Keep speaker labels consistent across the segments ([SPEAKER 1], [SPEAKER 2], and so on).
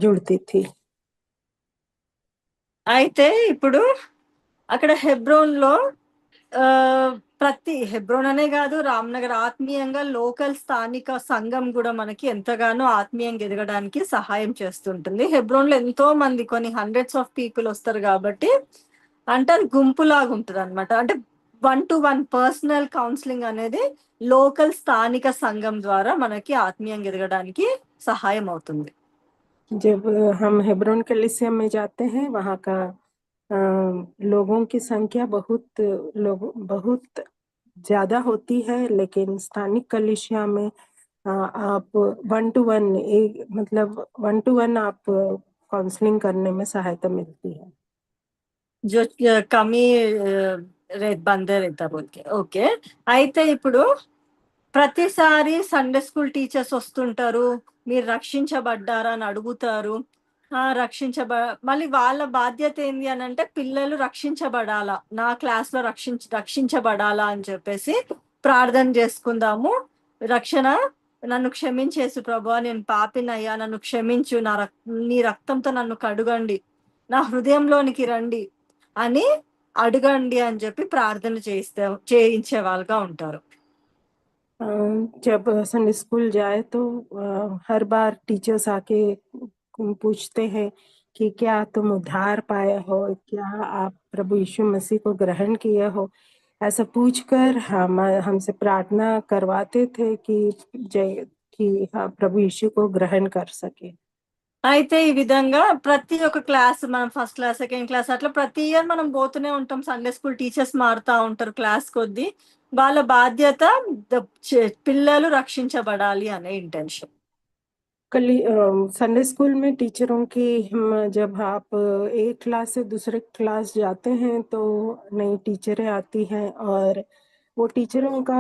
[SPEAKER 1] जुड़ती थी।
[SPEAKER 2] అయితే ఇప్పుడు అక్కడ హెబ్రోన్ లో ఆ, ప్రతి హెబ్రోన్ అనే కాదు, రామ్నగర్ ఆత్మీయంగా లోకల్ స్థానిక సంఘం కూడా మనకి ఎంతగానో ఆత్మీయంగా ఎదగడానికి సహాయం చేస్తుంటుంది. హెబ్రోన్ లో ఎంతో మంది, కొన్ని హండ్రెడ్స్ ఆఫ్ పీపుల్ వస్తారు కాబట్టి అంటే అది గుంపులాగా ఉంటుంది అనమాట. అంటే 1-to-1 పర్సనల్ కౌన్సిలింగ్ అనేది లోకల్ స్థానిక సంఘం ద్వారా మనకి ఆత్మీయంగా ఎదగడానికి సహాయం అవుతుంది.
[SPEAKER 1] जब हम हेब्रोन कलीसिया में जाते हैं, वहाँ का लोगों की संख्या बहुत ज्यादा होती है, लेकिन स्थानिक कलीसिया में आप 1-to-1 एक मतलब 1-to-1 आप काउंसलिंग करने में सहायता मिलती है।
[SPEAKER 2] जो కమీ రేట్ బందే రేతా బోల్కే ఓకే. అయితే ఇప్పుడు ప్రతిసారి సండే స్కూల్ టీచర్స్ వస్తుంటారు, మీరు రక్షించబడ్డారా అని అడుగుతారు. మళ్ళీ వాళ్ళ బాధ్యత ఏంది అని అంటే పిల్లలు రక్షించబడాలా, నా క్లాస్ లో రక్షించబడాలా అని చెప్పేసి ప్రార్థన చేసుకుందాము. రక్షణ, నన్ను క్షమించేసు ప్రభువా, నేను పాపినయ్యా, నన్ను క్షమించు, నీ రక్తంతో నన్ను కడుగండి, నా హృదయంలోనికి రండి అని అడగండి అని చెప్పి ప్రార్థన చేయించే వాళ్ళుగా ఉంటారు.
[SPEAKER 1] जब संडे स्कूल जाए तो हर बार टीचर्स आके पूछते हैं कि क्या तुम उद्धार पाए हो, क्या आप प्रभु यीशु मसीह को ग्रहण किए हो। ऐसा पूछकर हमसे प्रार्थना करवाते थे कि हाँ, प्रभु यीशु को ग्रहण कर सके।
[SPEAKER 2] అయితే ఈ విధంగా ప్రతి ఒక్క క్లాస్, మనం ఫస్ట్ క్లాస్ సెకండ్ క్లాస్ అట్లా ప్రతి ఇయర్ మనం పోతూనే ఉంటాం. సండే స్కూల్ టీచర్స్ మారుతా ఉంటారు క్లాస్ కొద్దీ. వాళ్ళ బాధ్యత పిల్లలు రక్షించబడాలి అనే ఇంటెన్షన్.
[SPEAKER 1] संडे स्कूल में टीचरों की जब आप एक क्लास से दूसरे क्लास जाते हैं तो नई टीचरें आती हैं, और वो टीचरों का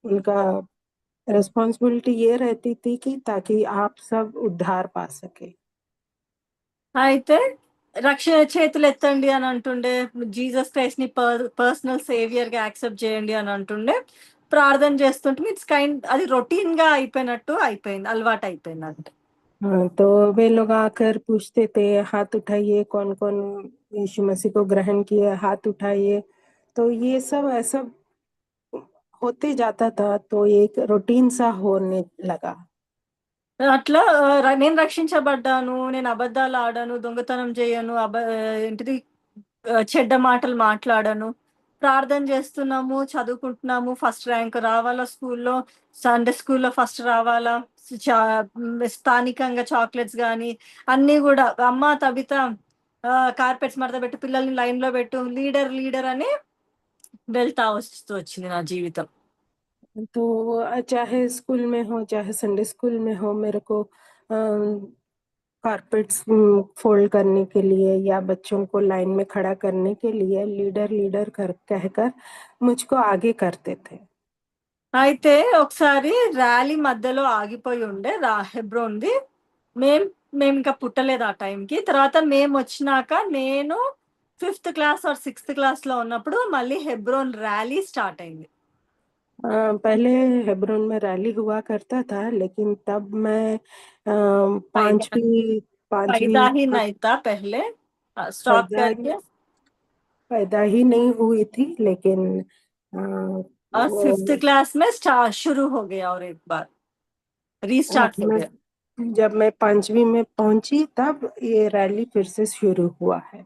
[SPEAKER 1] उनका रिस्पॉन्सिबिलिटी ये रहती थी कि ताकि आप सब उद्धार पा सके।
[SPEAKER 2] అయితే రక్షణ చేతులు ఎత్తండి అని అంటుండే, జీసస్ క్రైస్ట్ ని పర్సనల్ సేవియర్ గా యాక్సెప్ట్ చేయండి అని అంటుండే. ప్రార్థన చేస్తుంటే ఇట్స్ అది రొటీన్ గా అయిపోయింది, అలవాటు అయిపోయింది అంటే.
[SPEAKER 1] हाँ, तो वे लोग आकर पूछते थे, हाथ उठाइए, कौन कौन यीशु मसीह को ग्रहण किया, हाथ उठाइए। तो ये सब ऐसा होते जाता था, तो एक रूटीन सा होने लगा।
[SPEAKER 2] అట్లా నేను రక్షించబడ్డాను, నేను అబద్ధాలు ఆడాను, దొంగతనం చేయను, ఏంటిది చెడ్డ మాటలు మాట్లాడాను, ప్రార్థన చేస్తున్నాము, చదువుకుంటున్నాము, ఫస్ట్ ర్యాంక్ రావాలా స్కూల్లో, సండే స్కూల్లో ఫస్ట్ రావాలా, స్థానికంగా చాక్లెట్స్ కానీ అన్నీ కూడా, అమ్మ తబిత కార్పెట్స్ మడత పెట్టు, పిల్లల్ని లైన్ లో పెట్టు, లీడర్ లీడర్ అని వెళ్తా వస్తూ వచ్చింది నా జీవితం.
[SPEAKER 1] तो चाहे स्कूल में हो, चाहे संडे स्कूल में हो, मेरे को कारपेट्स फोल्ड करने के लिए या बच्चों को लाइन में खड़ा करने के लिए लीडर लीडर कहकर मुझको आगे करते थे।
[SPEAKER 2] అయితే ఒకసారి ర్యాలీ మధ్యలో ఆగిపోయి ఉండే హెబ్రోన్ది. మేం మేము ఇంకా పుట్టలేదు ఆ టైంకి. తర్వాత మేము వచ్చినాక నేను 5th class are 6th class లో ఉన్నప్పుడు మళ్ళీ హెబ్రోన్ ర్యాలీ స్టార్ట్ అయింది.
[SPEAKER 1] पहले हेब्रोन में रैली हुआ करता था, लेकिन तब मैं
[SPEAKER 2] पैदा
[SPEAKER 1] पांचवी
[SPEAKER 2] पैदा ही नहीं था पहले, स्टॉप
[SPEAKER 1] पैदा
[SPEAKER 2] करके।
[SPEAKER 1] पैदा ही नहीं हुई थी, लेकिन
[SPEAKER 2] और 5th
[SPEAKER 1] वो
[SPEAKER 2] क्लास में शुरू हो गया और एक बार रीस्टार्ट हो गया.
[SPEAKER 1] जब मैं 5वीं में पहुंची तब ये रैली फिर से शुरू हुआ है।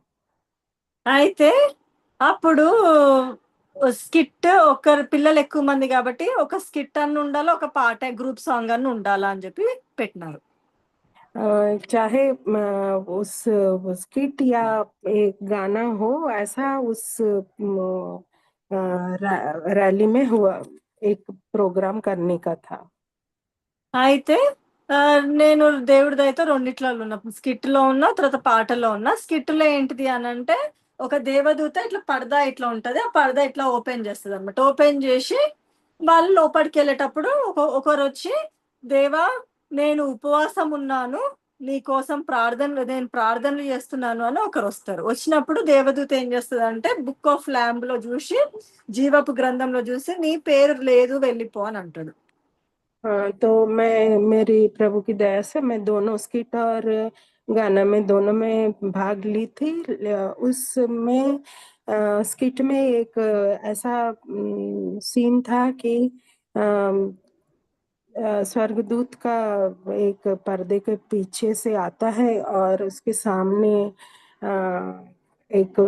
[SPEAKER 2] అయితే అప్పుడు స్కిట్, ఒకరు పిల్లలు ఎక్కువ మంది కాబట్టి ఒక స్కిట్ అన్న ఉండాలి, ఒక పాట గ్రూప్ సాంగ్ అన్న ఉండాలా అని చెప్పి పెట్టినారు.
[SPEAKER 1] चाहे उस स्किट या एक गाना हो, ऐसा उस रैली में हुआ एक प्रोग्राम करने का था।
[SPEAKER 2] అయితే నేను దేవుడి దయతో రెండిట్లలో ఉన్నా, స్కిట్ లో ఉన్నా, తర్వాత పాటలో ఉన్నా. స్కిట్ లో ఏంటిది అని అంటే ఒక దేవదూత ఇట్లా పరదా ఇట్లా ఉంటది, ఆ పరదా ఇట్లా ఓపెన్ చేస్తుంది అనమాట. ఓపెన్ చేసి వాళ్ళు లోపలికి వెళ్ళేటప్పుడు ఒకరు వచ్చి, దేవా నేను ఉపవాసం ఉన్నాను, నీ కోసం నేను ప్రార్థనలు చేస్తున్నాను అని ఒకరు వస్తారు. వచ్చినప్పుడు దేవదూత ఏం చేస్తుంది అంటే బుక్ ఆఫ్ ల్యాంబ్ లో చూసి, జీవపు గ్రంథంలో చూసి, నీ పేరు లేదు వెళ్ళిపో అని అంటాడు.
[SPEAKER 1] हाँ, तो मैं मेरी प्रभु की दया से मैं दोनों स्किट और गाना में दोनों में भाग ली थी। उसमें स्किट में एक ऐसा सीन था कि स्वर्गदूत का एक पर्दे के पीछे से आता है और उसके सामने एक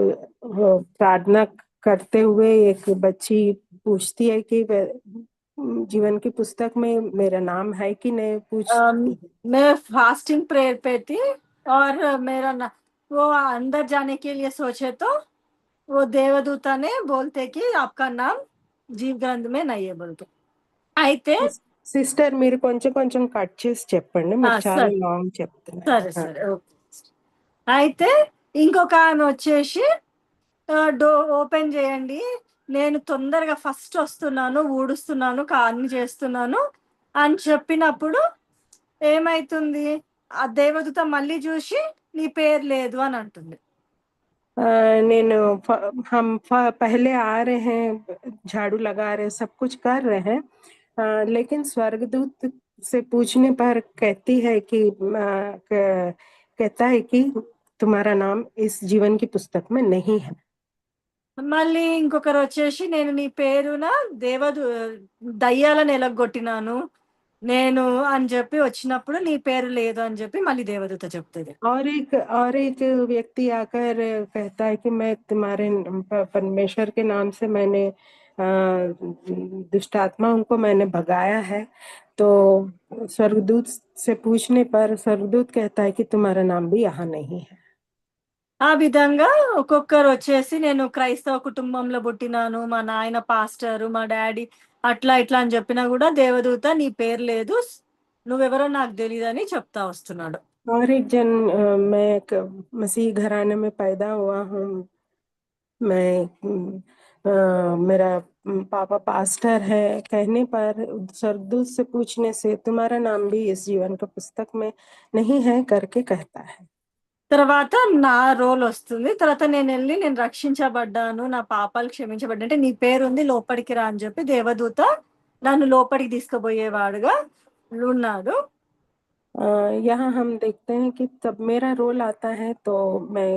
[SPEAKER 1] वो प्रार्थना करते हुए एक बच्ची पूछती है कि जीवन की पुस्तक में मेरा नाम है कि नहीं, पूछती है।
[SPEAKER 2] मैं फास्टिंग प्रेयर पे थी और मेरा ना वो अंदर जाने के लिए सोचे तो वो देवदूता ने बोलते कि आपका नाम जीव ग्रंथ में नहीं है बोलते అయితే
[SPEAKER 1] సిస్టర్ మీరు కొంచెం కొంచెం కట్ చేసి చెప్పండి, మీరు చాలా
[SPEAKER 2] సరే
[SPEAKER 1] లాంగ్ చెప్తున్నారు.
[SPEAKER 2] సరే సరే ఓకే అయితే ఇంకొక ఆమె వచ్చేసి డోర్ ఓపెన్ చేయండి, నేను తొందరగా ఫస్ట్ వస్తున్నాను, ఊడుస్తున్నాను, అన్ని చేస్తున్నాను అని చెప్పినప్పుడు ఏమైతుంది, ఆ దేవదూత మళ్ళీ చూసి నీ పేరు లేదు అని అంటుంది.
[SPEAKER 1] నేను हम पहले आ रहे हैं, झाड़ू लगा रहे हैं, सब कुछ कर रहे हैं, लेकिन स्वर्गदूत से पूछने पर कहती है कि कहता है कि तुम्हारा नाम इस जीवन की पुस्तक में नहीं है.
[SPEAKER 2] మళ్ళీ ఇంకొకరు వచ్చేసి నేను నీ పేరున దేవదు దయ్యాలను ఎలగొట్టినాను నేను అని చెప్పి వచ్చినప్పుడు నీ పేరు లేదు అని చెప్పి మళ్ళీ దేవదూత చెప్తుంది.
[SPEAKER 1] और एक व्यक्ति आकर कहता है कि मैं तुम्हारे परमेश्वर के नाम से मैंने दुष्ट आत्माओं को मैंने भगाया है. तो स्वर्गदूत से पूछने पर स्वर्गदूत कहता है कि तुम्हारा नाम भी यहाँ नहीं है.
[SPEAKER 2] ఆ విధంగా ఒక్కొక్కరు వచ్చేసి నేను క్రైస్తవ కుటుంబంలో పుట్టినాను, మా నాయన పాస్టరు, మా డాడీ అట్లా ఇట్లా అని చెప్పినా కూడా దేవదూత నీ పేరు లేదు, నువ్వెవరో నాకు తెలియదని చెప్తా వస్తున్నాడు.
[SPEAKER 1] और एक जन मैं एक मसीह घराने में पैदा हुआ हूँ. मेरा पापा पास्टर है कहने पर स्वर्गदूत से पूछने से तुम्हारा नाम भी इस जीवन का पुस्तक में नहीं है करके कहता है.
[SPEAKER 2] తర్వాత నా రోల్ వస్తుంది, తర్వాత నేను వెళ్ళి నేను రక్షించబడ్డాను, నా పాపాలు క్షమించబడ్డా అంటే నీ పేరుంది లోపలికి రా అని చెప్పి దేవదూత నన్ను లోపలికి తీసుకుపోయేవాడుగా ఉన్నాడు.
[SPEAKER 1] यहाँ हम देखते हैं कि तब मेरा रोल आता है तो मैं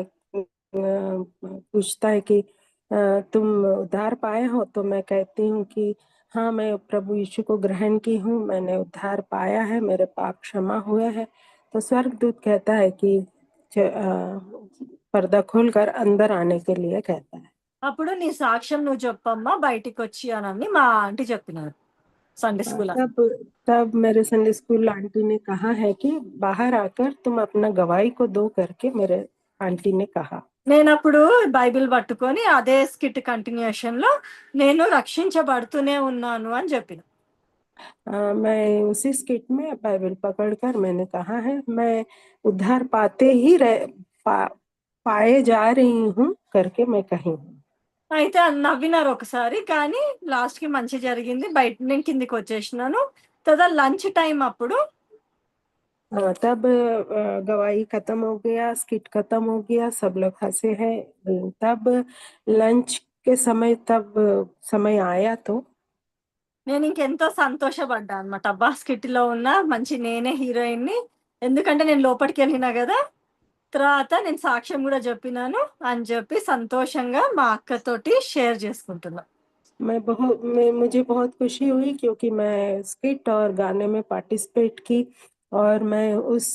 [SPEAKER 1] पूछता है कि तुम उद्धार पाए हो, तो मैं कहती हूँ कि हाँ, मैं प्रभु यीशु को ग्रहण की हूँ, मैंने उद्धार पाया है, मेरे पाप क्षमा हुए हैं. तो स्वर्गदूत कहता है कि पर्दा खोलकर अंदर आने के लिए कहता है.
[SPEAKER 2] అప్పుడు నీ సాక్ష్యం నువ్వు చెప్పమ్మా బయటికి వచ్చి అని మా ఆంటీ చెప్పినారు సండే స్కూల్.
[SPEAKER 1] तब तब मेरे संडे स्कूल आंटी ने कहा है कि बाहर आकर तुम अपना गवाही को दो करके मेरे आंटी ने कहा.
[SPEAKER 2] నేను అప్పుడు బైబిల్ పట్టుకొని అదే స్కిట్ కంటిన్యూషన్ లో నేను రక్షించబడుతూనే ఉన్నాను అని చెప్పిన.
[SPEAKER 1] मैं उसी स्किट में बाइबल पकड़कर मैंने कहा है मैं उद्धार पाते ही पाए जा रही हूँ करके मैं कही हूँ.
[SPEAKER 2] అయితే నవ్వినారు ఒకసారి, కానీ లాస్ట్ కి మంచి జరిగింది, బయట నేను కిందికి వచ్చేసినాను. తర్వాత లంచ్ టైం అప్పుడు
[SPEAKER 1] तब गवाही खत्म हो गया, स्किट खत्म हो गया, सब लोग हंसे हैं. तब लंच के समय तब समय आया तो
[SPEAKER 2] నేను ఇంకెంతో సంతోషపడ్డా అనమాట. అబ్బా స్కిట్ లో ఉన్న మంచి నేనే హీరోయిన్ ని, ఎందుకంటే నేను లోపలికి వెళ్ళినా కదా, తర్వాత నేను సాక్ష్యం కూడా చెప్పినాను అని చెప్పి సంతోషంగా మా అక్కతోటి షేర్ చేసుకుంటున్నా.
[SPEAKER 1] मुझे बहुत खुशी हुई क्योंकि मैं स्किट और गाने में पार्टिसिपेट की और मैं उस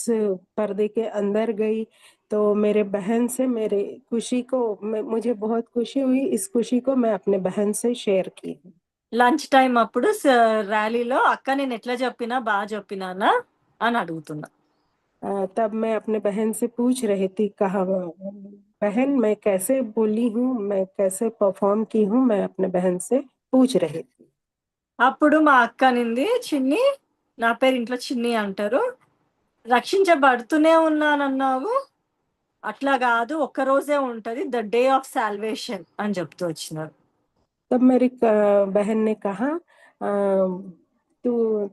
[SPEAKER 1] पर्दे के अंदर गई. तो मेरे बहन से मेरे खुशी को मुझे बहुत खुशी हुई. इस खुशी को मैं अपने बहन से शेयर की.
[SPEAKER 2] లంచ్ టైం అప్పుడు ర్యాలీలో అక్క నేను ఎట్లా చెప్పినా బాగా చెప్పినానా అని అడుగుతున్నా.
[SPEAKER 1] तब मैं अपने बहन से पूछ रही थी, कहा बहन मैं कैसे बोली हूँ, मैं कैसे परफॉर्म की हूँ, मैं अपने बहन से पूछ रही थी.
[SPEAKER 2] అప్పుడు మా అక్క అనింది, చిన్ని, నా పేరు ఇంట్లో చిన్ని అంటారు, రక్షించబడుతూనే ఉన్నానన్నావు, అట్లా కాదు ఒక్క రోజే ఉంటది, ద డే ఆఫ్ సాల్వేషన్ అని చెప్తూ వచ్చినారు.
[SPEAKER 1] तब मेरी बहन ने कहा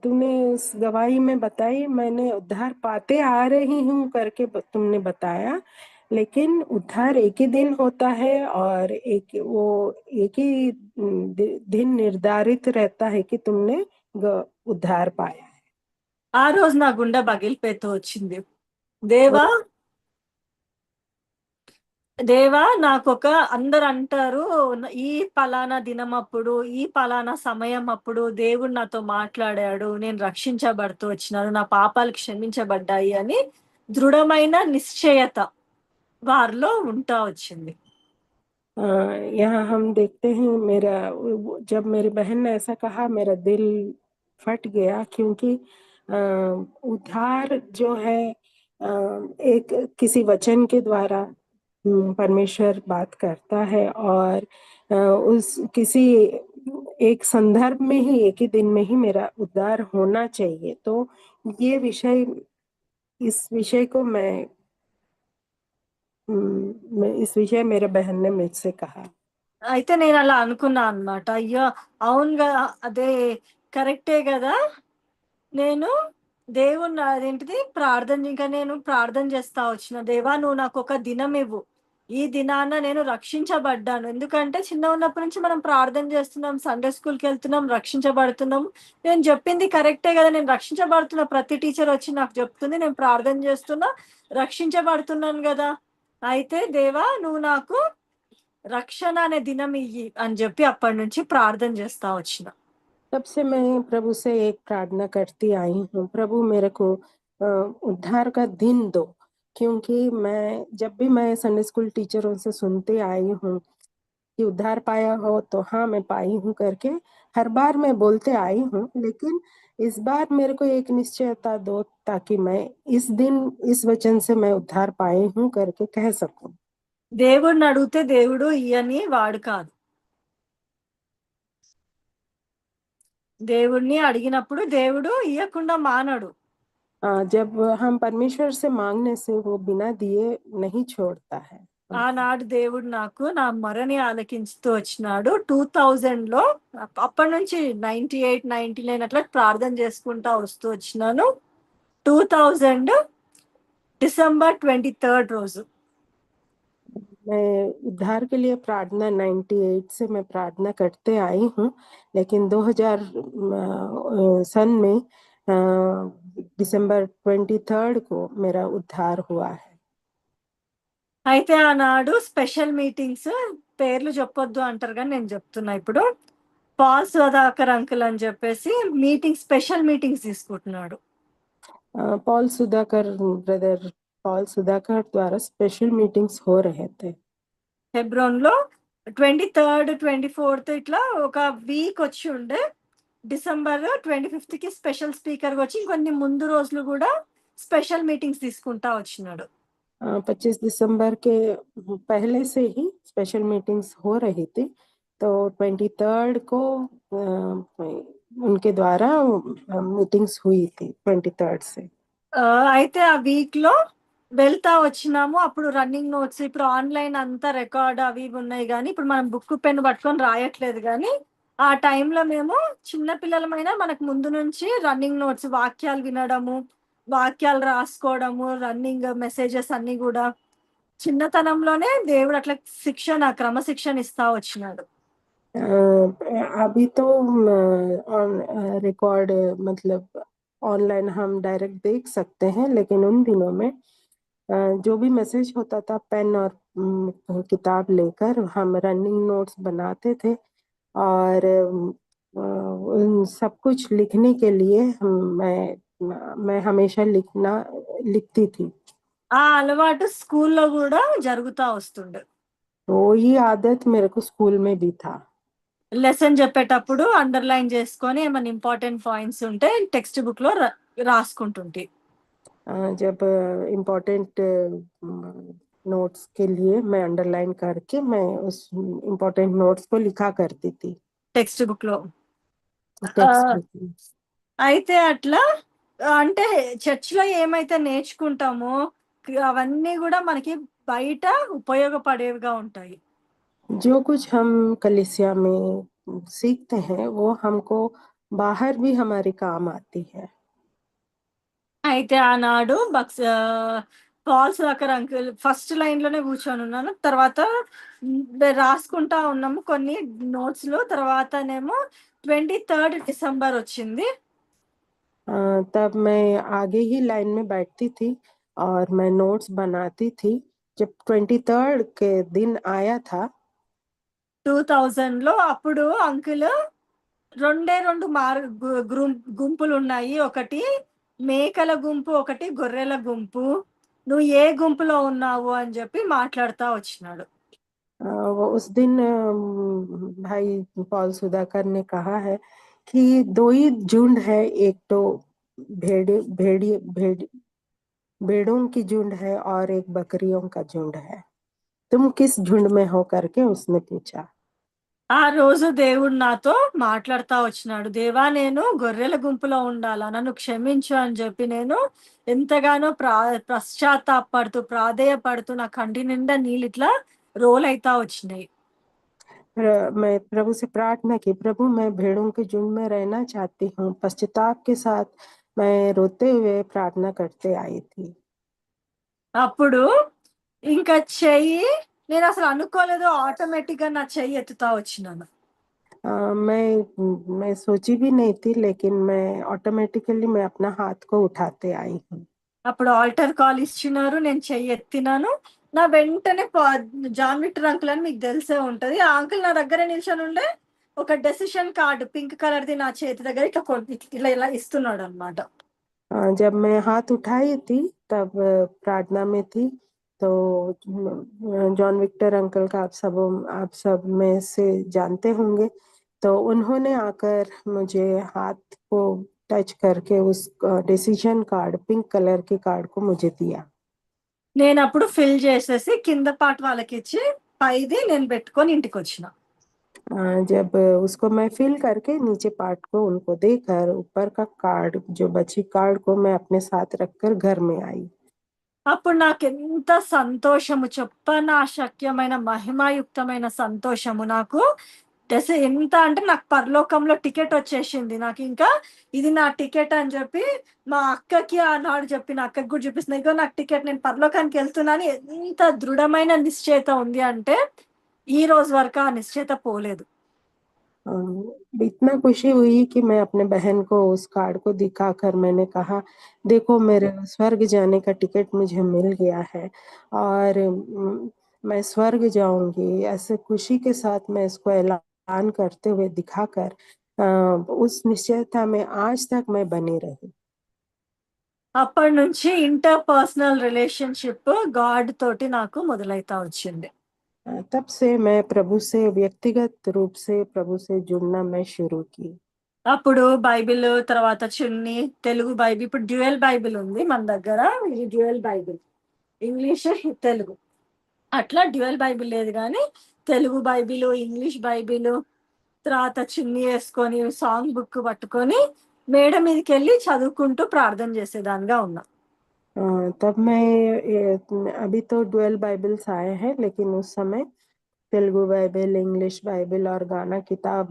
[SPEAKER 1] तूने उस गवाही में बताई, मैंने उद्धार पाते आ रही हूँ करके तुमने बताया, लेकिन उद्धार एक ही दिन होता है और एक ही दिन निर्धारित रहता है कि तुमने उद्धार पाया है।
[SPEAKER 2] ఆ రోజు నా గుండె పగిలిపోతూ వచ్చింది. దేవా, దేవా నాకొక అందరు అంటారు ఈ పలానా దినం అప్పుడు, ఈ పలానా సమయం అప్పుడు దేవుడు నాతో మాట్లాడాడు, నేను రక్షించబడుతూ వచ్చినాను, నా పాపాలు క్షమించబడ్డాయి అని దృఢమైన నిశ్చయత వారిలో ఉంటా వచ్చింది.
[SPEAKER 1] यहाँ हम देखते हैं, जब मेरी बहन ने ऐसा कहा मेरा दिल फट गया, क्योंकि उद्धार जो है एक किसी वचन के द्वारा परमेश्वर बात करता है, और उस किसी एक संदर्भ में ही, एक ही दिन में ही मेरा उद्धार होना चाहिए। तो ये इस विषय को इस विषय मेरे बहन ने मुझसे कहा।
[SPEAKER 2] అయితే నేను అలా అనుకున్నా అన్నమాట. అయ్యో అవునుగా, అదే కరెక్టే కదా. నేను దేవుణ్ణి అదేంటిది ఇంకా నేను ప్రార్థన చేస్తా వచ్చిన, దేవా నువ్వు నాకు ఒక దినం ఇవ్వు, ఈ దినాన నేను రక్షించబడ్డాను. ఎందుకంటే చిన్న ఉన్నప్పటి నుంచి మనం ప్రార్థన చేస్తున్నాం, సండే స్కూల్కి వెళ్తున్నాం, రక్షించబడుతున్నాం. నేను చెప్పింది కరెక్టే కదా, నేను రక్షించబడుతున్నా, ప్రతి టీచర్ వచ్చి నాకు చెప్తుంది, నేను ప్రార్థన చేస్తున్నా, రక్షించబడుతున్నాను కదా. అయితే దేవా నువ్వు నాకు రక్షణ అనే దినం ఇయ్యి అని చెప్పి అప్పటి నుంచి ప్రార్థన చేస్తా వచ్చిన.
[SPEAKER 1] तब से मैं प्रभु से एक प्रार्थना करती आई हूँ, प्रभु मेरे को उद्धार का दिन दो, क्योंकि जब भी मैं संडे स्कूल टीचरों से सुनते आई हूँ कि उद्धार पाया हो, तो हाँ मैं पाई हूँ करके हर बार मैं बोलते आई हूँ, लेकिन इस बार मेरे को एक निश्चयता दो, ताकि मैं इस दिन इस वचन से मैं उद्धार पाई हूँ करके कह सकूं।
[SPEAKER 2] దేవుడిని అడిగితే దేవుడు ఇయని వాడు కాదు. దేవుడిని అడిగినప్పుడు దేవుడు ఇయ్యకుండా మానడు.
[SPEAKER 1] जब हम परमेश्वर से मांगने से वो बिना दिए नहीं छोड़ता है।
[SPEAKER 2] ఆనాడు దేవుడు నాకు నా మొరని ఆలకించుతూ వచ్చినాడు. 2000లో అప్పటి నుంచి 98, 99 అట్లా ప్రార్థన చేసుకుంటా వస్తూ వచ్చినాను. 2000 డిసెంబర్ 23 రోజు
[SPEAKER 1] मैं उद्धार के लिए प्रार्थना 98 से मैं प्रार्थना करते आई हूँ, लेकिन 2000 सन में दिसंबर 23 को मेरा उद्धार हुआ है।
[SPEAKER 2] అయితే ఆనాడు స్పెషల్ మీటింగ్స్ పేర్లు చెప్పొద్దు అంటారు కానీ నేను చెప్తున్నా ఇప్పుడు. పాల్ సుధాకర్ అంకుల్ అని చెప్పేసి స్పెషల్ మీటింగ్స్ తీసుకుంటున్నాడు.
[SPEAKER 1] Paul Sudhakar brother Paul Sudhakar द्वारा स्पेशल मीटिंग्स हो रहे थे
[SPEAKER 2] హెబ్రోన్ లో 23rd 24th ఇట్లా ఒక వీక్ వచ్చి ఉండే. డిసెంబర్ 25th కి స్పెషల్ స్పీకర్ వచ్చి కొన్ని ముందు రోజులు కూడా స్పెషల్ మీటింగ్స్ తీసుకుంటా వచ్చినాడు.
[SPEAKER 1] 25 दिसंबर के पहले से ही स्पेशल मीटिंग्स हो रही थी, तो 23rd को उनके द्वारा मीटिंग्स हुई थी 23rd से।
[SPEAKER 2] అయితే ఆ వీక్ లో వెళ్తా వచ్చినాము. అప్పుడు రన్నింగ్ నోట్స్, ఇప్పుడు ఆన్లైన్ అంతా రికార్డ్ అవి ఇవి ఉన్నాయి కానీ ఇప్పుడు మనం బుక్ పెన్ పట్టుకొని రాయట్లేదు. కానీ ఆ టైంలో మేము చిన్న పిల్లలమైనా మనకు ముందు నుంచి రన్నింగ్ నోట్స్, వాక్యాలు వినడము, వాక్యాలు రాసుకోవడము, రన్నింగ్ మెసేజెస్ అన్ని కూడా చిన్నతనంలోనే దేవుడు అట్లా క్రమశిక్షణ ఇస్తా వచ్చినాడు.
[SPEAKER 1] अभी तो रिकॉर्ड मतलब ऑनलाइन हम डायरेक्ट देख सकते हैं, लेकिन उन दिनों में जो भी मैसेज होता था पेन और किताब लेकर हम रनिंग नोट्स बनाते थे, और उन सब कुछ लिखने के लिए मैं हमेशा लिखती थी।
[SPEAKER 2] ఆ అలవాటు స్కూల్లో కూడా జరుగుతా వస్తుండే.
[SPEAKER 1] तो ये आदत मेरे को स्कूल में भी था।
[SPEAKER 2] లెసన్ చెప్పేటప్పుడు అండర్లైన్ చేసుకొని ఏమైనా ఇంపార్టెంట్ పాయింట్స్ ఉంటే టెక్స్ట్ బుక్ లో రాసుకుంటుంటే,
[SPEAKER 1] जब इम्पोर्टेंट नोट्स के लिए मैं अंडरलाइन करके मैं उस इम्पोर्टेंट नोट्स को लिखा करती थी
[SPEAKER 2] టెక్స్ట్ బుక్ లో.
[SPEAKER 1] टेक्स्ट बुक में।
[SPEAKER 2] అయితే అట్లా అంటే చర్చ్ లో ఏమైతే నేర్చుకుంటామో అవన్నీ కూడా మనకి బయట ఉపయోగపడేవిగా ఉంటాయి.
[SPEAKER 1] जो कुछ हम कलीसिया में सीखते हैं वो हमको बाहर भी हमारे काम आती है।
[SPEAKER 2] అయితే ఆనాడు Paul Sudhakar uncle first line లోనే కూర్చొని ఉన్నాను. తర్వాత రాసుకుంటా ఉన్నాము కొన్ని నోట్స్ లో. తర్వాతనేమో 23rd డిసెంబర్ వచ్చింది.
[SPEAKER 1] तब मैं आगे ही लाइन में बैठती थी और मैं नोट्स बनाती थी। जब 23rd के दिन आया था
[SPEAKER 2] 2000లో అప్పుడు అంకుల్ రెండే రెండు గుంపులు ఉన్నాయి. ఒకటి మేకల గుంపు, ఒకటి గొర్రెల గుంపు. నువ్వు ఏ గుంపులో ఉన్నావు అని చెప్పి మాట్లాడుతా వచ్చినాడు.
[SPEAKER 1] उस दिन भाई पॉल सुधाकर ने कहा है कि दो ही झुंड है, एक तो भेड़ों की झुंड है और एक बकरियों का झुंड है, तुम किस झुंड में हो करके उसने पूछा।
[SPEAKER 2] ఆ రోజు దేవుడు నాతో మాట్లాడుతా వచ్చినాడు. దేవా, నేను గొర్రెల గుంపులో ఉండాలా, నన్ను క్షమించు అని చెప్పి నేను ఎంతగానో పశ్చాత్తాపడుతూ ప్రాధేయపడుతూ నా కంటి నిండా నీళ్ళు ఇట్లా రోల్ అయితా వచ్చినాయి.
[SPEAKER 1] मैं प्रभु से प्रार्थना की, प्रभु मैं भेड़ों के झुंड में रहना चाहती हूँ। पश्चाताप के साथ मैं रोते हुए प्रार्थना करते आई थी।
[SPEAKER 2] అప్పుడు ఇంకా చెయ్యి నేను అసలు అనుకోలేదు, ఆటోమేటిక్ గా నా చెయ్యి ఎత్తుతా వచ్చినాను.
[SPEAKER 1] मैं सोची भी नहीं थी, लेकिन मैं ऑटोमेटिकली मैं अपना हाथ को उठाते आई हूँ।
[SPEAKER 2] అప్పుడు ఆల్టర్ కాల్ ఇచ్చినారు, నేను చెయ్యి ఎత్తినాను. నా వెంటనే జాన్ విక్టర్ అంకుల్ అని మీకు తెలిసే ఉంటది, ఆ అంకుల్ నా దగ్గరే నిల్చొని ఉండే ఒక decision card pink colour the నా చేతి దగ్గర ఇట్లా ఇట్లా ఇలా ఇస్తున్నాడు అనమాట.
[SPEAKER 1] जब मैं हाथ उठाई थी तब प्रार्थना में थी, तो जॉन विक्टर अंकल का आप सब में से जानते होंगे, तो उन्होंने आकर मुझे हाथ को टच करके उस डिसीजन कार्ड, पिंक कलर के कार्ड को मुझे दिया।
[SPEAKER 2] నేను అప్పుడు ఫిల్ చేసేసి కింద పార్ట్ వాళ్ళకి ఇచ్చి పైది నేను పెట్టుకొని ఇంటికి వచ్చిన.
[SPEAKER 1] जब उसको मैं फिल करके नीचे पार्ट को उनको देकर ऊपर का कार्ड, जो बची कार्ड को मैं अपने साथ रखकर घर में आई।
[SPEAKER 2] అప్పుడు నాకు ఎంత సంతోషము, చెప్పనా శక్యమైన మహిమాయుక్తమైన సంతోషము. నాకు ఎంత అంటే నాకు పరలోకంలో టికెట్ వచ్చేసింది. నాకు ఇంకా ఇది నా టికెట్ అని చెప్పి మా అక్కకి ఆనాడు చెప్పి నా అక్కకి కూడా చూపిస్తున్నా, ఇగో నాకు టికెట్, నేను పరలోకానికి వెళ్తున్నాను. ఎంత దృఢమైన నిశ్చయత ఉంది అంటే ఈ రోజు వరకు ఆ నిశ్చయత పోలేదు.
[SPEAKER 1] इतना खुशी हुई कि मैं अपने बहन को उस कार्ड को दिखाकर मैंने कहा, देखो मेरे स्वर्ग जाने का टिकट मुझे मिल गया है और मैं स्वर्ग जाऊंगी। ऐसे खुशी के साथ मैं इसको ऐलान करते हुए दिखाकर उस निश्चयता में आज तक मैं बनी रही।
[SPEAKER 2] అప్పటి నుంచి ఇంటర్ పర్సనల్ రిలేషన్షిప్ గాడ్ తోటి నాకు మొదలైతా వచ్చింది.
[SPEAKER 1] तब से मैं प्रभु से व्यक्तिगत रूप से प्रभु से जुड़ना मैं शुरू की।
[SPEAKER 2] అప్పుడు బైబిల్, తర్వాత చున్ని, తెలుగు బైబిల్, ఇప్పుడు డ్యూయల్ బైబిల్ ఉంది మన దగ్గర. ఇది డ్యూయల్ బైబిల్, ఇంగ్లీష్ తెలుగు. అట్లా డ్యూయల్ బైబిల్ లేదు కానీ తెలుగు బైబిల్, ఇంగ్లీష్ బైబిల్, తర్వాత చున్ని వేసుకొని సాంగ్ బుక్ పట్టుకొని మేడ మీదకి వెళ్ళి చదువుకుంటూ ప్రార్థన చేసేదానిగా ఉన్నా.
[SPEAKER 1] तब मैं अभी तो डुअल बाइबल्स आए हैं, लेकिन उस समय तेलुगु बाइबल, इंग्लिश बाइबल और गाना किताब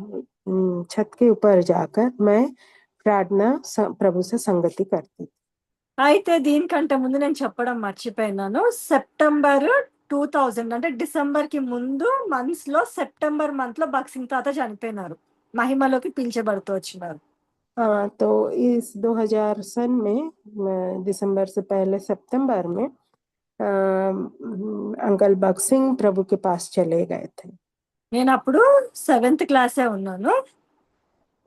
[SPEAKER 1] छत के ऊपर जाकर मैं प्रार्थना प्रभु से संगति करती।
[SPEAKER 2] అయితే దీనికంటే ముందు నేను చెప్పడం మర్చిపోయినాను. సెప్టెంబర్ 2000 అంటే డిసెంబర్ కి ముందు మంత్స్ లో, సెప్టెంబర్ మంత్ లో భక్సింగ్ తాత చనిపోయినారు, మహిమలోకి పిలిచబడుతూ వచ్చినారు.
[SPEAKER 1] हाँ, तो इस 2000 सन में दिसंबर से पहले सितंबर में अंकल बक्सिंग प्रभु के पास चले गए थे।
[SPEAKER 2] నేను అప్పుడు 7th క్లాసే ఉన్నాను.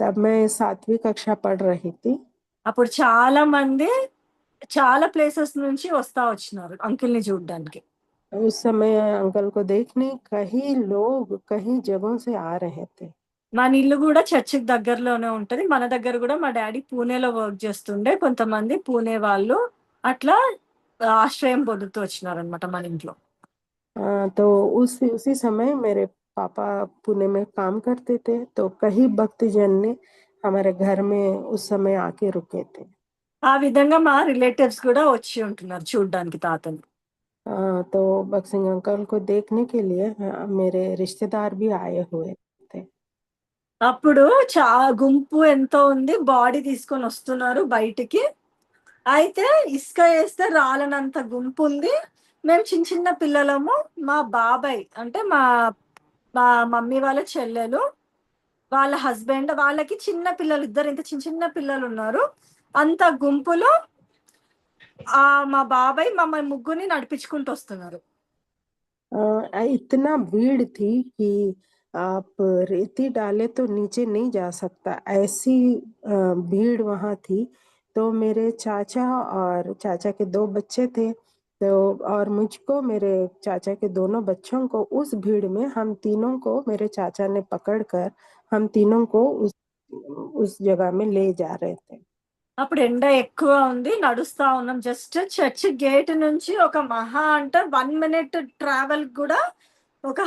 [SPEAKER 1] तब मैं 7वीं कक्षा पढ़ रही थी।
[SPEAKER 2] అప్పుడు చాలా మంది చాలా ప్లేసెస్ నుంచి వస్తా వచ్చినారు అంకుల్ ని చూడడానికి.
[SPEAKER 1] उस समय अंकल को देखने कई लोग कई जगहों से आ रहे थे।
[SPEAKER 2] మన ఇల్లు కూడా చర్చికి దగ్గరలోనే ఉంటది. మన దగ్గర కూడా మా డాడీ పూణేలో వర్క్ చేస్తుండే, కొంతమంది పూణే వాళ్ళు అట్లా ఆశ్రయం పొందుతూ వచ్చినారనమాట మన ఇంట్లో.
[SPEAKER 1] तो उसी समय मेरे पापा पुणे में काम करते थे, तो कई भक्तजन ने हमारे घर में उस समय आके रुके थे।
[SPEAKER 2] ఆ విధంగా మా రిలేటివ్స్ కూడా వచ్చి ఉంటున్నారు చూడడానికి తాతని.
[SPEAKER 1] तो बक्सिंग अंकल को देखने के लिए मेरे रिश्तेदार भी आए हुए थे।
[SPEAKER 2] అప్పుడు గుంపు ఎంతో ఉంది, బాడీ తీసుకొని వస్తున్నారు బయటికి. అయితే ఇసుక వేస్తే రాలనంత గుంపు ఉంది. మేము చిన్న చిన్న పిల్లలము. మా బాబాయ్ అంటే మా మా మమ్మీ వాళ్ళ చెల్లెలు, వాళ్ళ హస్బెండ్, వాళ్ళకి చిన్న పిల్లలు, ఇద్దరు ఇంత చిన్న చిన్న పిల్లలు ఉన్నారు. అంత గుంపులో మా బాబాయ్ మమ్మల్ని ముగ్గురిని నడిపించుకుంటూ వస్తున్నారు.
[SPEAKER 1] इतना भीड़ थी कि आप रेती डाले तो नीचे नहीं जा सकता, ऐसी भीड़ वहाँ थी। तो मेरे चाचा और चाचा के दो बच्चे थे, तो और मुझको, मेरे चाचा के दोनों बच्चों को उस भीड़ में हम तीनों को मेरे चाचा ने पकड़कर हम तीनों को उस जगह में ले जा रहे थे।
[SPEAKER 2] అప్పుడు ఎండ ఎక్కువ ఉంది, నడుస్తా ఉన్నాం. జస్ట్ చర్చ్ గేట్ నుంచి ఒక మహా అంటే 1 minute ట్రావెల్ కూడా ఒక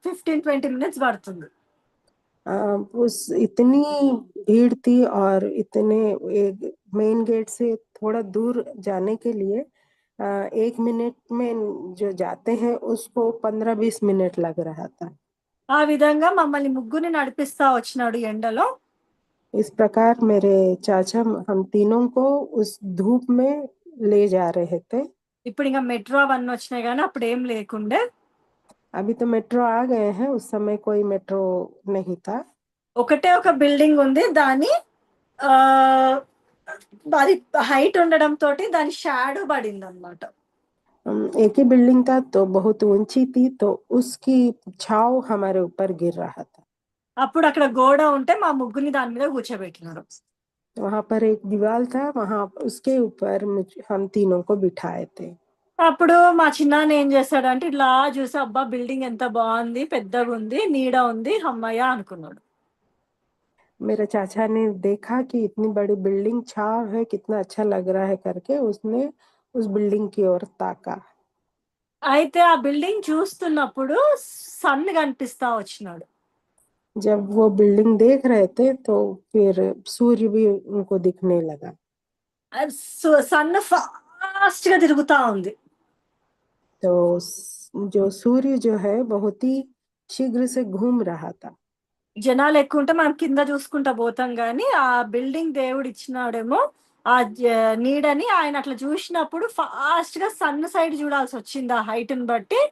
[SPEAKER 2] 15-20 minutes పడుతుంది.
[SPEAKER 1] उस इतनी भीड़ थी और इतने मेन गेट से थोड़ा दूर जाने के लिए 1 मिनट में जो जाते हैं उसको 15-20 मिनट लग रहा था।
[SPEAKER 2] ఆ విధంగా మమ్మల్ని ముగ్గురిని నడిపిస్తా వచ్చినాడు ఎండలో.
[SPEAKER 1] इस प्रकार मेरे चाचा हम तीनों को उस धूप में ले जा रहे थे।
[SPEAKER 2] ఇప్పుడు ఇంకా మెట్రో అవన్నీ వచ్చినాయి కానీ అప్పుడు ఏం లేకుండే.
[SPEAKER 1] अभी तो मेट्रो आ गए हैं, उस समय कोई मेट्रो नहीं था।
[SPEAKER 2] ఒకటే ఒక బిల్డింగ్ ఉంది, దాని ఆ అది హైట్ ఉండడం తోటి దాని షాడో పడింది అనమాట.
[SPEAKER 1] एक ही बिल्डिंग था तो बहुत ऊंची थी, तो उसकी छाव हमारे ऊपर गिर रहा था।
[SPEAKER 2] అప్పుడు అక్కడ గోడ ఉంటే మా ముగ్గురిని దాని మీద కూర్చోబెట్టినారు.
[SPEAKER 1] वहां पर एक दीवार था, वहां उसके ऊपर हम तीनों को बिठाए थे।
[SPEAKER 2] అప్పుడు మా చిన్నాన్న ఏం చేస్తాడంటే ఇట్లా చూసి అబ్బా బిల్డింగ్ ఎంత బాగుంది, పెద్దగా ఉంది, నీడ ఉంది, అమ్మయ్య అనుకున్నాడు.
[SPEAKER 1] मेरे चाचा ने देखा कि इतनी बड़ी बिल्डिंग, छाव है, कितना अच्छा लग रहा है करके उसने उस बिल्डिंग की ओर ताका।
[SPEAKER 2] అయితే ఆ బిల్డింగ్ చూస్తున్నప్పుడు సన్ కనిపిస్తా వచ్చినాడు.
[SPEAKER 1] जब वो बिल्डिंग देख रहे थे तो फिर सूर्य भी उनको दिखने लगा।
[SPEAKER 2] సన్ ఫాస్ట్ గా తిరుగుతా ఉంది.
[SPEAKER 1] तो जो सूर्य जो है बहुत ही शीघ्र से घूम रहा था।
[SPEAKER 2] జనాలు ఎక్కువ ఉంటే మనం కింద చూసుకుంటా పోతాం కానీ ఆ బిల్డింగ్ దేవుడు ఇచ్చినాడేమో ఆ నీడని ఆయన అట్లా చూసినప్పుడు ఫాస్ట్ గా సన్ సైడ్ చూడాల్సి వచ్చింది. ఆ హైట్ ని బట్టి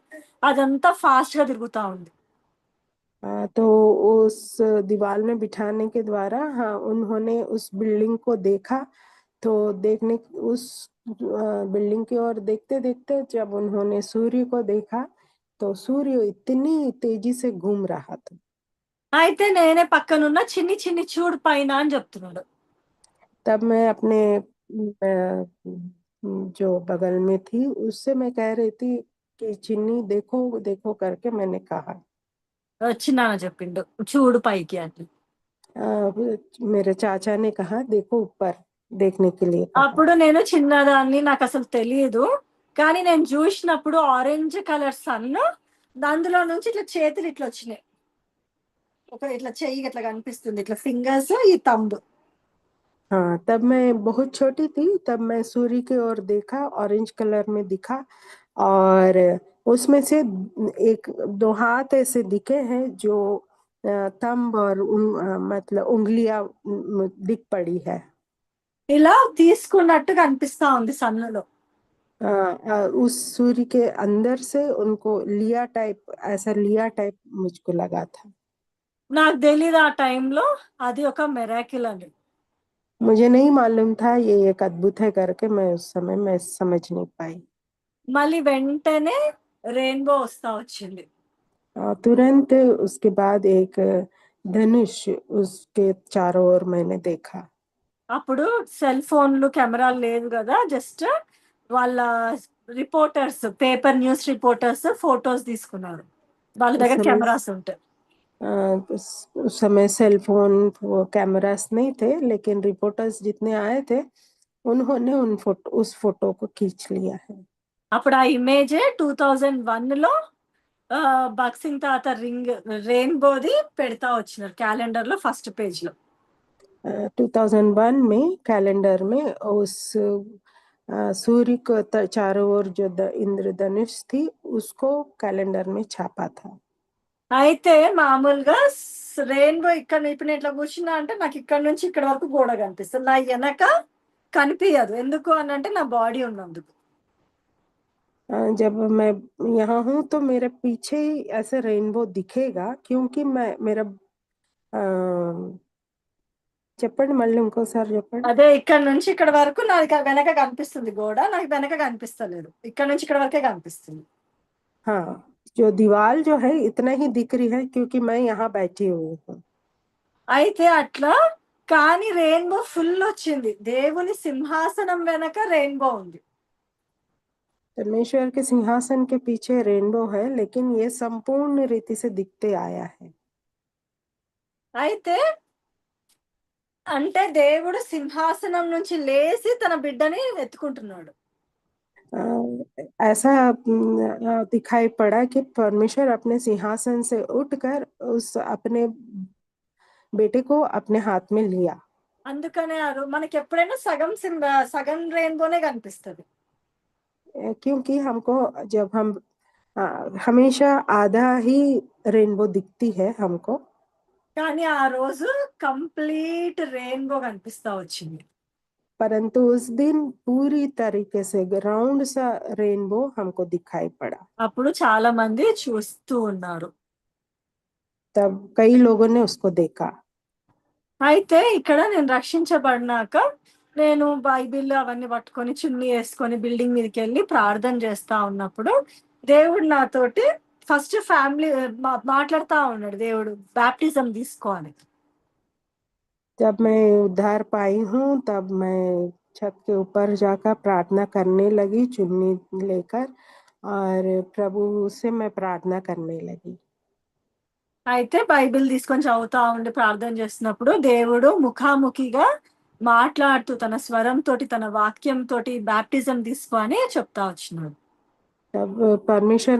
[SPEAKER 2] అదంతా ఫాస్ట్ గా తిరుగుతా ఉంది.
[SPEAKER 1] तो उस दीवार में बिठाने के द्वारा हाँ उन्होंने उस बिल्डिंग को देखा। तो देखने उस बिल्डिंग की ओर देखते देखते जब उन्होंने सूर्य को देखा तो सूर्य इतनी तेजी से घूम रहा था।
[SPEAKER 2] అయితే నేనే పక్కనున్న చిన్ని చిన్ని చూడు పైన అని చెప్తున్నాడు.
[SPEAKER 1] तब मैं अपने जो बगल में थी उससे मैं कह रही थी कि चिन्नी देखो देखो करके मैंने कहा।
[SPEAKER 2] చిన్నాన్న చెప్పిండు చూడు పైకి అని.
[SPEAKER 1] मेरे चाचा ने कहा देखो ऊपर देखने के लिए कहा।
[SPEAKER 2] అప్పుడు నేను చిన్నదాన్ని, నాకు అసలు తెలియదు, కానీ నేను చూసినప్పుడు ఆరెంజ్ కలర్ సన్, అందులో నుంచి ఇట్లా చేతులు ఇట్లా వచ్చినాయి, ఒక ఇట్లా చెయ్యి ఇట్లా కనిపిస్తుంది, ఇట్లా ఫింగర్స్, ఈ తంబ్.
[SPEAKER 1] हाँ, तब मैं बहुत छोटी थी, तब मैं सूर्य की ओर देखा, ऑरेंज कलर में दिखा और उसमें से एक दो हाथ ऐसे दिखे हैं जो थंब और मतलब उंगलियां दिख पड़ी है।
[SPEAKER 2] ఇలా తీసుకున్నట్టు కనిపిస్తా ఉంది సన్నులో.
[SPEAKER 1] उस सूर्य के अंदर से उनको लिया टाइप, ऐसा लिया टाइप मुझको लगा था।
[SPEAKER 2] నాకు తెలీదు ఆ టైంలో అది ఒక మెరాకిల్ అని.
[SPEAKER 1] मुझे नहीं मालूम था ये एक अद्भुत है करके, मैं उस समय मैं समझ नहीं पाई।
[SPEAKER 2] మళ్ళీ వెంటనే రెయిన్బో వస్తా వచ్చింది.
[SPEAKER 1] तुरंत उसके बाद एक धनुष उसके चारों ओर मैंने देखा।
[SPEAKER 2] అప్పుడు సెల్ ఫోన్లు కెమెరాలు లేదు కదా, జస్ట్ వాళ్ళ reporters, paper news reporters photos తీసుకున్నారు, వాళ్ళ
[SPEAKER 1] उस
[SPEAKER 2] దగ్గర
[SPEAKER 1] समय
[SPEAKER 2] కెమెరాస్ ఉంటాయి.
[SPEAKER 1] उस समय सेल फोन वो कैमरास नहीं थे, लेकिन रिपोर्टर्स जितने आए थे उन्होंने उस फोटो को खींच लिया है।
[SPEAKER 2] అప్పుడు ఆ ఇమేజ్ 2001లో బక్సింగ్ తాత రింగ్ రెయిన్బోది పెడతా వచ్చినారు క్యాలెండర్ లో ఫస్ట్ పేజ్ లో.
[SPEAKER 1] 2001 में कैलेंडर में उस सूर्य को चारों ओर जो इंद्रधनुष थी उसको कैलेंडर में छापा था।
[SPEAKER 2] అయితే మామూలుగా రెయిన్బో ఇక్కడ ఇప్పుడు నేను ఇట్లా కూర్చున్నా అంటే నాకు ఇక్కడ నుంచి ఇక్కడ వరకు గోడ కనిపిస్తుంది, నా వెనక కనిపించదు. ఎందుకు అని అంటే నా బాడీ ఉన్నందుకు.
[SPEAKER 1] जब मैं यहाँ हूँ तो मेरे पीछे ही ऐसे रेनबो दिखेगा, क्योंकि मैं मेरा చెప్పండి, మళ్ళీ ఇంకోసారి చెప్పండి.
[SPEAKER 2] అదే ఇక్కడ నుంచి ఇక్కడ వరకు నాకు వెనక కనిపిస్తుంది గోడ, నాకు వెనక కనిపిస్తలేదు, ఇక్కడ నుంచి ఇక్కడ వరకే కనిపిస్తుంది.
[SPEAKER 1] हाँ, जो दीवार जो है इतना ही दिख रही है क्योंकि मैं यहाँ बैठी हुई हूँ.
[SPEAKER 2] అయితే అట్లా, కానీ రెయిన్బో ఫుల్ వచ్చింది, దేవుని సింహాసనం వెనక రెయిన్బో ఉంది.
[SPEAKER 1] परमेश्वर के सिंहासन के पीछे रेनबो है, लेकिन ये संपूर्ण रीति से दिखते आया है.
[SPEAKER 2] అయితే అంటే దేవుడు సింహాసనం నుంచి లేచి తన బిడ్డని ఎత్తుకుంటున్నాడు.
[SPEAKER 1] ऐसा दिखाई पड़ा कि परमेश्वर अपने सिंहासन से उठकर उस अपने बेटे को अपने हाथ में लिया.
[SPEAKER 2] అందుకనే మనకి ఎప్పుడైనా సగం రెయిన్బోనే కనిపిస్తుంది.
[SPEAKER 1] क्योंकि हमको जब हम हमेशा आधा ही रेनबो दिखती है हमको,
[SPEAKER 2] కానీ ఆ రోజు కంప్లీట్ రెయిన్బో కనిపిస్తా వచ్చింది.
[SPEAKER 1] परंतु उस दिन पूरी तरीके से राउंड सा रेनबो हमको दिखाई पड़ा.
[SPEAKER 2] అప్పుడు చాలా మంది చూస్తూ ఉన్నారు.
[SPEAKER 1] तब कई लोगों ने उसको देखा.
[SPEAKER 2] అయితే ఇక్కడ నేను రక్షించబడినాక నేను బైబిల్ అవన్నీ పట్టుకొని చున్నీ వేసుకొని బిల్డింగ్ మీదకి వెళ్ళి ప్రార్థన చేస్తా ఉన్నప్పుడు దేవుడు నాతోటి ఫస్ట్ ఫ్యామిలీ మాట్లాడుతా ఉన్నాడు, దేవుడు బాప్టిజం తీసుకోవాలి.
[SPEAKER 1] जब मैं उद्धार पाई हूँ तब मैं छत के ऊपर जाकर प्रार्थना करने लगी चुन्नी लेकर, और प्रभु से मैं प्रार्थना करने लगी.
[SPEAKER 2] అయితే బైబిల్ తీసుకొని చదువుతా ఉండి ప్రార్థన చేస్తున్నప్పుడు దేవుడు ముఖాముఖిగా మాట్లాడుతూ తన స్వరంతో తన వాక్యంతో బాప్టిజం తీసుకొని చెప్తా వచ్చినాడు.
[SPEAKER 1] तब परमेश्वर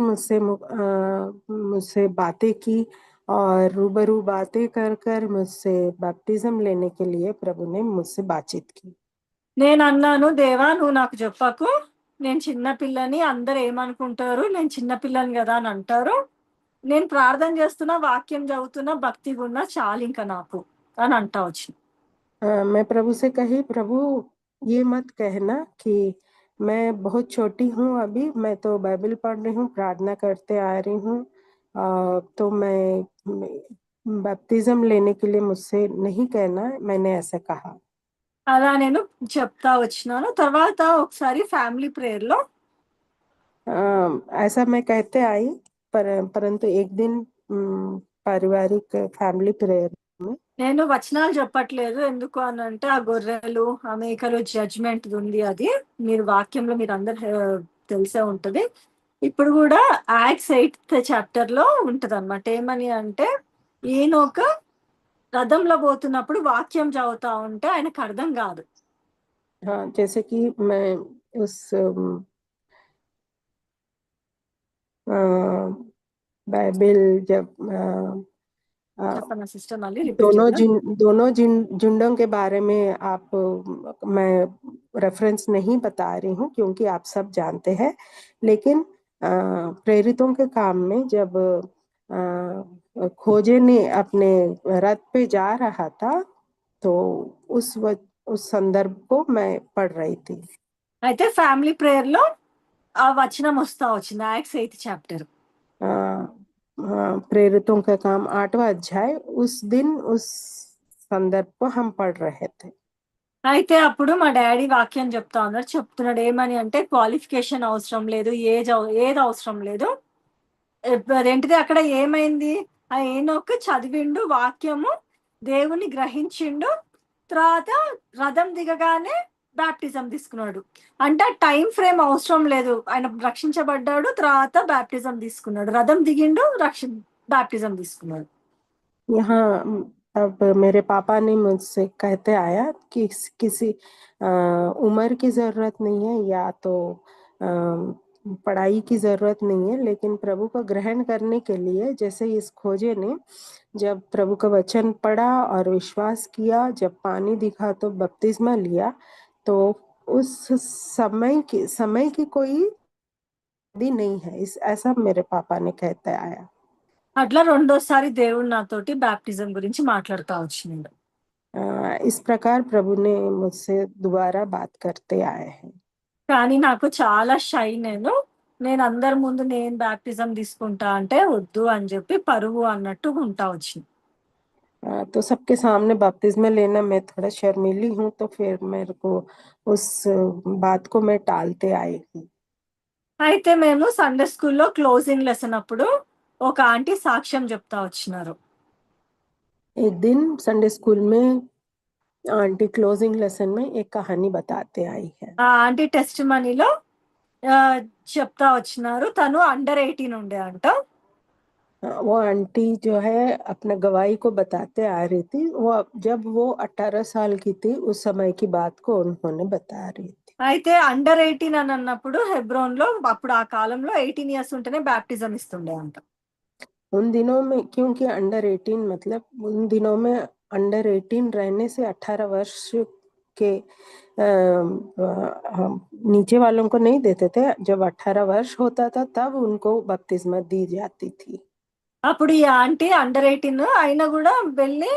[SPEAKER 1] मुझसे बातें की, और रूबरू बातें कर कर मुझसे बैप्टिज्म लेने के लिए प्रभु ने मुझसे बातचीत की.
[SPEAKER 2] నేను అన్నాను, దేవా నువ్వు నాకు చెప్పకు, నేను చిన్నపిల్లని, అందరు ఏమనుకుంటారు, నేను చిన్నపిల్లని కదా అని అంటారు, నేను ప్రార్థన చేస్తున్నా, వాక్యం చదువుతున్నా, భక్తిగా ఉన్నా చాలు ఇంకా నాకు అని అంటా వచ్చి.
[SPEAKER 1] मैं प्रभु से कही, प्रभु ये मत कहना कि मैं बहुत छोटी हूँ अभी, मैं तो बाइबल पढ़ रही हूँ, प्रार्थना करते आ रही हूँ, तो मैं बैप्टिज्म लेने के लिए मुझसे नहीं कहना, मैंने ऐसा कहा.
[SPEAKER 2] అలా నేను చెప్తా వచ్చినాను. తర్వాత ఒకసారి ఫ్యామిలీ ప్రేయర్ లో
[SPEAKER 1] ऐसा मैं कहते आई, परंतु एक दिन पारिवारिक फैमिली प्रेयर में
[SPEAKER 2] నేను వచనాలు చెప్పట్లేదు, ఎందుకు అని అంటే ఆ గొర్రెలు ఆ మేకలు జడ్జ్మెంట్ ఉంది, అది మీరు వాక్యంలో మీరు అందరు తెలిసే ఉంటది. ఇప్పుడు కూడా యాక్ట్స్ 8th చాప్టర్ లో ఉంటది అనమాట. ఏమని అంటే ఈయనొక రథంలో పోతున్నప్పుడు వాక్యం చదువుతా ఉంటే ఆయనకు అర్థం కాదు.
[SPEAKER 1] हाँ, जैसे कि मैं उस बाइबल जब
[SPEAKER 2] చెప్పండి సిస్టర్, మళ్ళీ రిపీట్ చేద్దాం.
[SPEAKER 1] दोनों झुंडों के बारे में आप मैं रेफरेंस नहीं बता रही हूँ क्योंकि आप सब जानते हैं, लेकिन प्रेरितों के काम में जब खोजे ने अपने रथ पे जा रहा था, तो उस संदर्भ को मैं पढ़ रही थी.
[SPEAKER 2] అయితే ఫ్యామిలీ ప్రేయర్ లో ఆ వచనం వస్తా వచ్చింది, యాక్ట్స్ 8th చాప్టర్.
[SPEAKER 1] प्रेरितों का काम 8वां अध्याय, उस दिन उस संदर्भ को हम पढ़ रहे थे.
[SPEAKER 2] అయితే అప్పుడు మా డాడీ వాక్యం చెప్తా ఉన్నారు, చెప్తున్నాడు ఏమని అంటే క్వాలిఫికేషన్ అవసరం లేదు, ఏది అవసరం లేదు. ఏంటిది అక్కడ ఏమైంది, ఆ ఏనొక చదివిండు వాక్యము, దేవుని గ్రహించిండు, తర్వాత రథం దిగగానే బాప్టిజం తీసుకున్నాడు. అంటే టైం ఫ్రేమ్ అవసరం లేదు, ఆయన రక్షించబడ్డాడు, తర్వాత బాప్టిజం తీసుకున్నాడు, రథం దిగిండు, బాప్టిజం తీసుకున్నాడు.
[SPEAKER 1] यहाँ अब मेरे पापा ने मुझसे कहते आया कि किसी उम्र की जरूरत नहीं है, या तो पढ़ाई की जरूरत नहीं है, लेकिन प्रभु को ग्रहण करने के लिए, जैसे इस खोजे ने जब प्रभु का वचन पढ़ा और विश्वास किया, जब पानी दिखा तो बपतिस्मा लिया, तो उस समय की कोई भी नहीं है, ऐसा मेरे पापा ने कहते आया.
[SPEAKER 2] అట్లా రెండోసారి దేవుడు నాతోటి బాప్టిజం గురించి మాట్లాడుతా వచ్చినాడు.
[SPEAKER 1] इस प्रकार प्रभु ने मुझसे दोबारा बात करते आए हैं.
[SPEAKER 2] కానీ నాకు చాలా షై, నేను అందరి ముందు నేను బాప్టిజం తీసుకుంటా అంటే వద్దు అని చెప్పి పరువు అన్నట్టు ఉంటా వచ్చింది.
[SPEAKER 1] तो सबके सामने बपतिस्मा लेना मैं थोड़ा शर्मीली हूँ, तो फिर मेरे को उस बात को मैं टालते आई हूँ।
[SPEAKER 2] అయితే మేము సండే స్కూల్లో క్లోజింగ్ లెసన్ అప్పుడు ఒక ఆంటీ సాక్ష్యం చెప్తా వచ్చినారు.
[SPEAKER 1] एक दिन संडे स्कूल में आंटी क्लोजिंग लेसन में एक कहानी बताते आई है।
[SPEAKER 2] ఆ ఆంటీ టెస్ట్ మనీలో చెప్తా వచ్చినారు. తను अंडर 18 ఉండే అంట.
[SPEAKER 1] वो आंटी जो है अपना गवाही को बताते आ रही थी। वो जब वो 18 साल की थी उस समय की बात को उन्होंने बता रही थी।
[SPEAKER 2] అయితే अंडर 18 అని అన్నప్పుడు హెబ్రోన్ లో అప్పుడు ఆ కాలంలో 18 ఇయర్స్ ఉంటేనే బ్యాప్టిజం ఇస్తుండే అంట.
[SPEAKER 1] उन दिनों में, क्योंकि अंडर 18 मतलब उन दिनों में अंडर 18 रहने से 18 वर्ष के नीचे वालों को नहीं देते थे। जब 18 वर्ष होता था तब उनको बपतिस्मा दी जाती थी।
[SPEAKER 2] అప్పుడు ఈ ఆంటీ अंडर 18 అయినా కూడా వెళ్ళి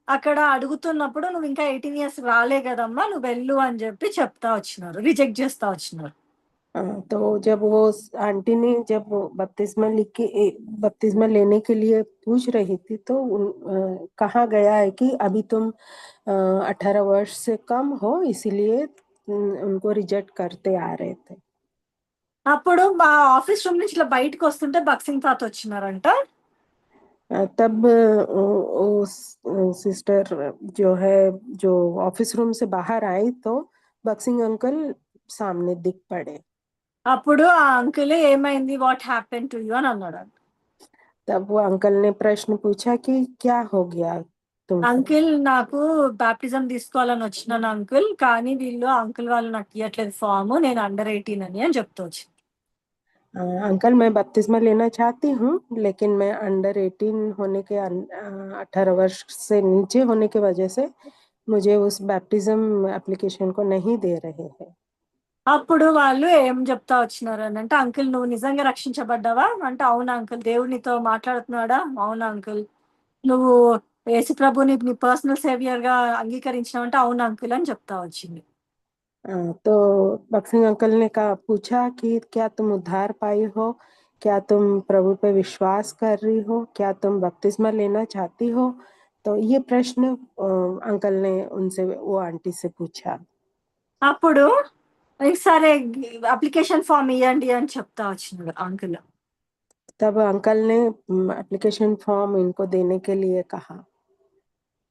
[SPEAKER 2] అక్కడ అడుగుతున్నప్పుడు నువ్వు ఇంకా 18 ఇయర్స్ రాలే కదమ్మా, నువ్వు వెళ్ళు అని చెప్పి చెప్తా వచ్చినారు, రిజెక్ట్ చేస్తా వచ్చినారు.
[SPEAKER 1] तो जब वो आंटी ने जब वो बपतिस्मा लेने के लिए पूछ रही थी तो कहा गया है कि अभी तुम 18 वर्ष से कम हो, इसीलिए उनको रिजेक्ट करते आ रहे थे।
[SPEAKER 2] అప్పుడు మా ఆఫీస్ రూమ్ నుంచి ఇట్లా బయటకు వస్తుంటే బక్సింగ్ తాత వచ్చినారంట.
[SPEAKER 1] तब सिस्टर जो है, जो ऑफिस रूम से बाहर आई तो बक्सिंग अंकल सामने दिख पड़े।
[SPEAKER 2] అప్పుడు ఆ అంకుల్ ఏమైంది, వాట్ హ్యాపెన్ టు యూ అని అన్నాడు.
[SPEAKER 1] तब वो अंकल ने प्रश्न पूछा कि क्या हो गया तुमको।
[SPEAKER 2] అంకుల్ నాకు బాప్టిజం తీసుకోవాలని వచ్చినాను అంకుల్, కానీ వీళ్ళు అంకుల్ వాళ్ళు నాకు ఇవ్వట్లేదు ఫామ్, నేను अंडर 18 అని చెప్తూ వచ్చి.
[SPEAKER 1] अंकल मैं बपतिस्मा लेना चाहती हूँ, लेकिन मैं अंडर 18 होने के 18 वर्ष से नीचे होने की वजह से मुझे उस बैप्टिज्म एप्लीकेशन को नहीं दे रहे हैं।
[SPEAKER 2] అప్పుడు వాళ్ళు ఏం చెప్తా వచ్చినారు అని అంటే, అంకుల్ నువ్వు నిజంగా రక్షించబడ్డావా అంటే, అవునా అంకుల్. దేవుడు నీతో మాట్లాడుతున్నాడా, అవునా అంకుల్. నువ్వు యేసు ప్రభుని నీ పర్సనల్ సేవియర్ గా అంగీకరించినావు అంటే, అవునా అంకుల్ అని చెప్తా వచ్చింది.
[SPEAKER 1] तो बक्सिंग अंकल ने कहा, पूछा कि क्या तुम उद्धार पाई हो, क्या तुम प्रभु पे विश्वास कर रही हो, क्या तुम बपतिस्मा लेना चाहती हो। तो ये प्रश्न अंकल ने उनसे, वो आंटी से पूछा।
[SPEAKER 2] అప్పుడు సరే అప్లికేషన్ ఫామ్ ఇవ్వండి అని చెప్తా వచ్చినాడు అంకుల్.
[SPEAKER 1] तब अंकल ने एप्लीकेशन फॉर्म इनको देने के लिए कहा।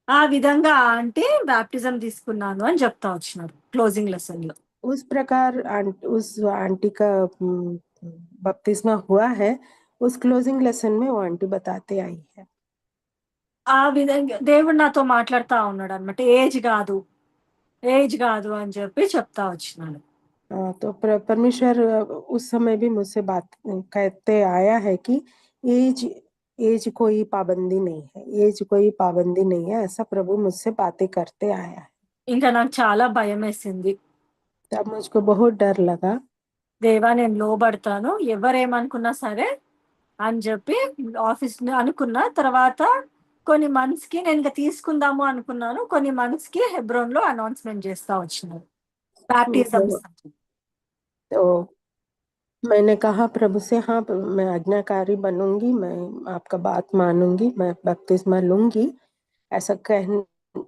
[SPEAKER 2] ఆ విధంగా ఆంటీ బాప్టిజం తీసుకున్నాను అని చెప్తా వచ్చినారు క్లోజింగ్ లెసన్ లో.
[SPEAKER 1] उस प्रकार उस आंटी का बपतिस्मा हुआ है। उस क्लोजिंग लेसन में वो आंटी बताते आई है।
[SPEAKER 2] ఆ విధంగా దేవుడు నాతో మాట్లాడుతా ఉన్నాడు అనమాట. ఏజ్ కాదు అని చెప్పి చెప్తా వచ్చినాడు.
[SPEAKER 1] तो परमेश्वर उस समय भी मुझसे बात कहते आया है कि एज एज कोई पाबंदी नहीं है, एज कोई पाबंदी नहीं है, ऐसा प्रभु मुझसे बातें करते आया है।
[SPEAKER 2] ఇంకా నాకు చాలా భయం వేసింది.
[SPEAKER 1] तब मुझको बहुत डर लगा।
[SPEAKER 2] దేవా నేను లోబడతాను ఎవరేమనుకున్నా సరే అని చెప్పి ఆఫీస్ అనుకున్న తర్వాత కొన్ని మంత్స్ కి నేను ఇంకా తీసుకుందాము అనుకున్నాను. కొన్ని మంత్స్ కి హెబ్రోన్ లో అనౌన్స్మెంట్ చేస్తా వచ్చినారు బాప్టిజం.
[SPEAKER 1] तो, तो मैंने कहा प्रभु से, हाँ मैं आज्ञाकारी बनूंगी, मैं आपका बात मानूंगी, मैं बपतिस्मा लूंगी, ऐसा कह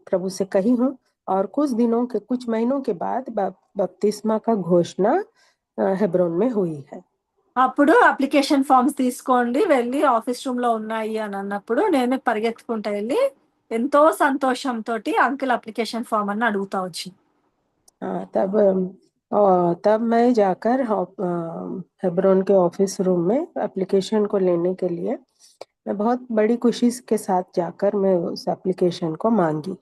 [SPEAKER 1] प्रभु से कही हूँ। और कुछ महीनों के बाद बपतिस्मा का घोषणा हेब्रोन में हुई है।
[SPEAKER 2] అప్పుడు అప్లికేషన్ ఫామ్స్ తీసుకోండి వెళ్ళి ఆఫీస్ రూమ్ లో ఉన్నాయి అని అన్నప్పుడు నేను పరిగెత్తుకుంటా వెళ్ళి ఎంతో సంతోషంతో అంకుల్ అప్లికేషన్ ఫామ్ అని అడుగుతా వచ్చి.
[SPEAKER 1] तब मैं जाकर हेब्रोन के ऑफिस रूम में एप्लीकेशन को लेने के लिए मैं बहुत बड़ी खुशी के साथ जाकर मैं उस एप्लीकेशन को मांगी।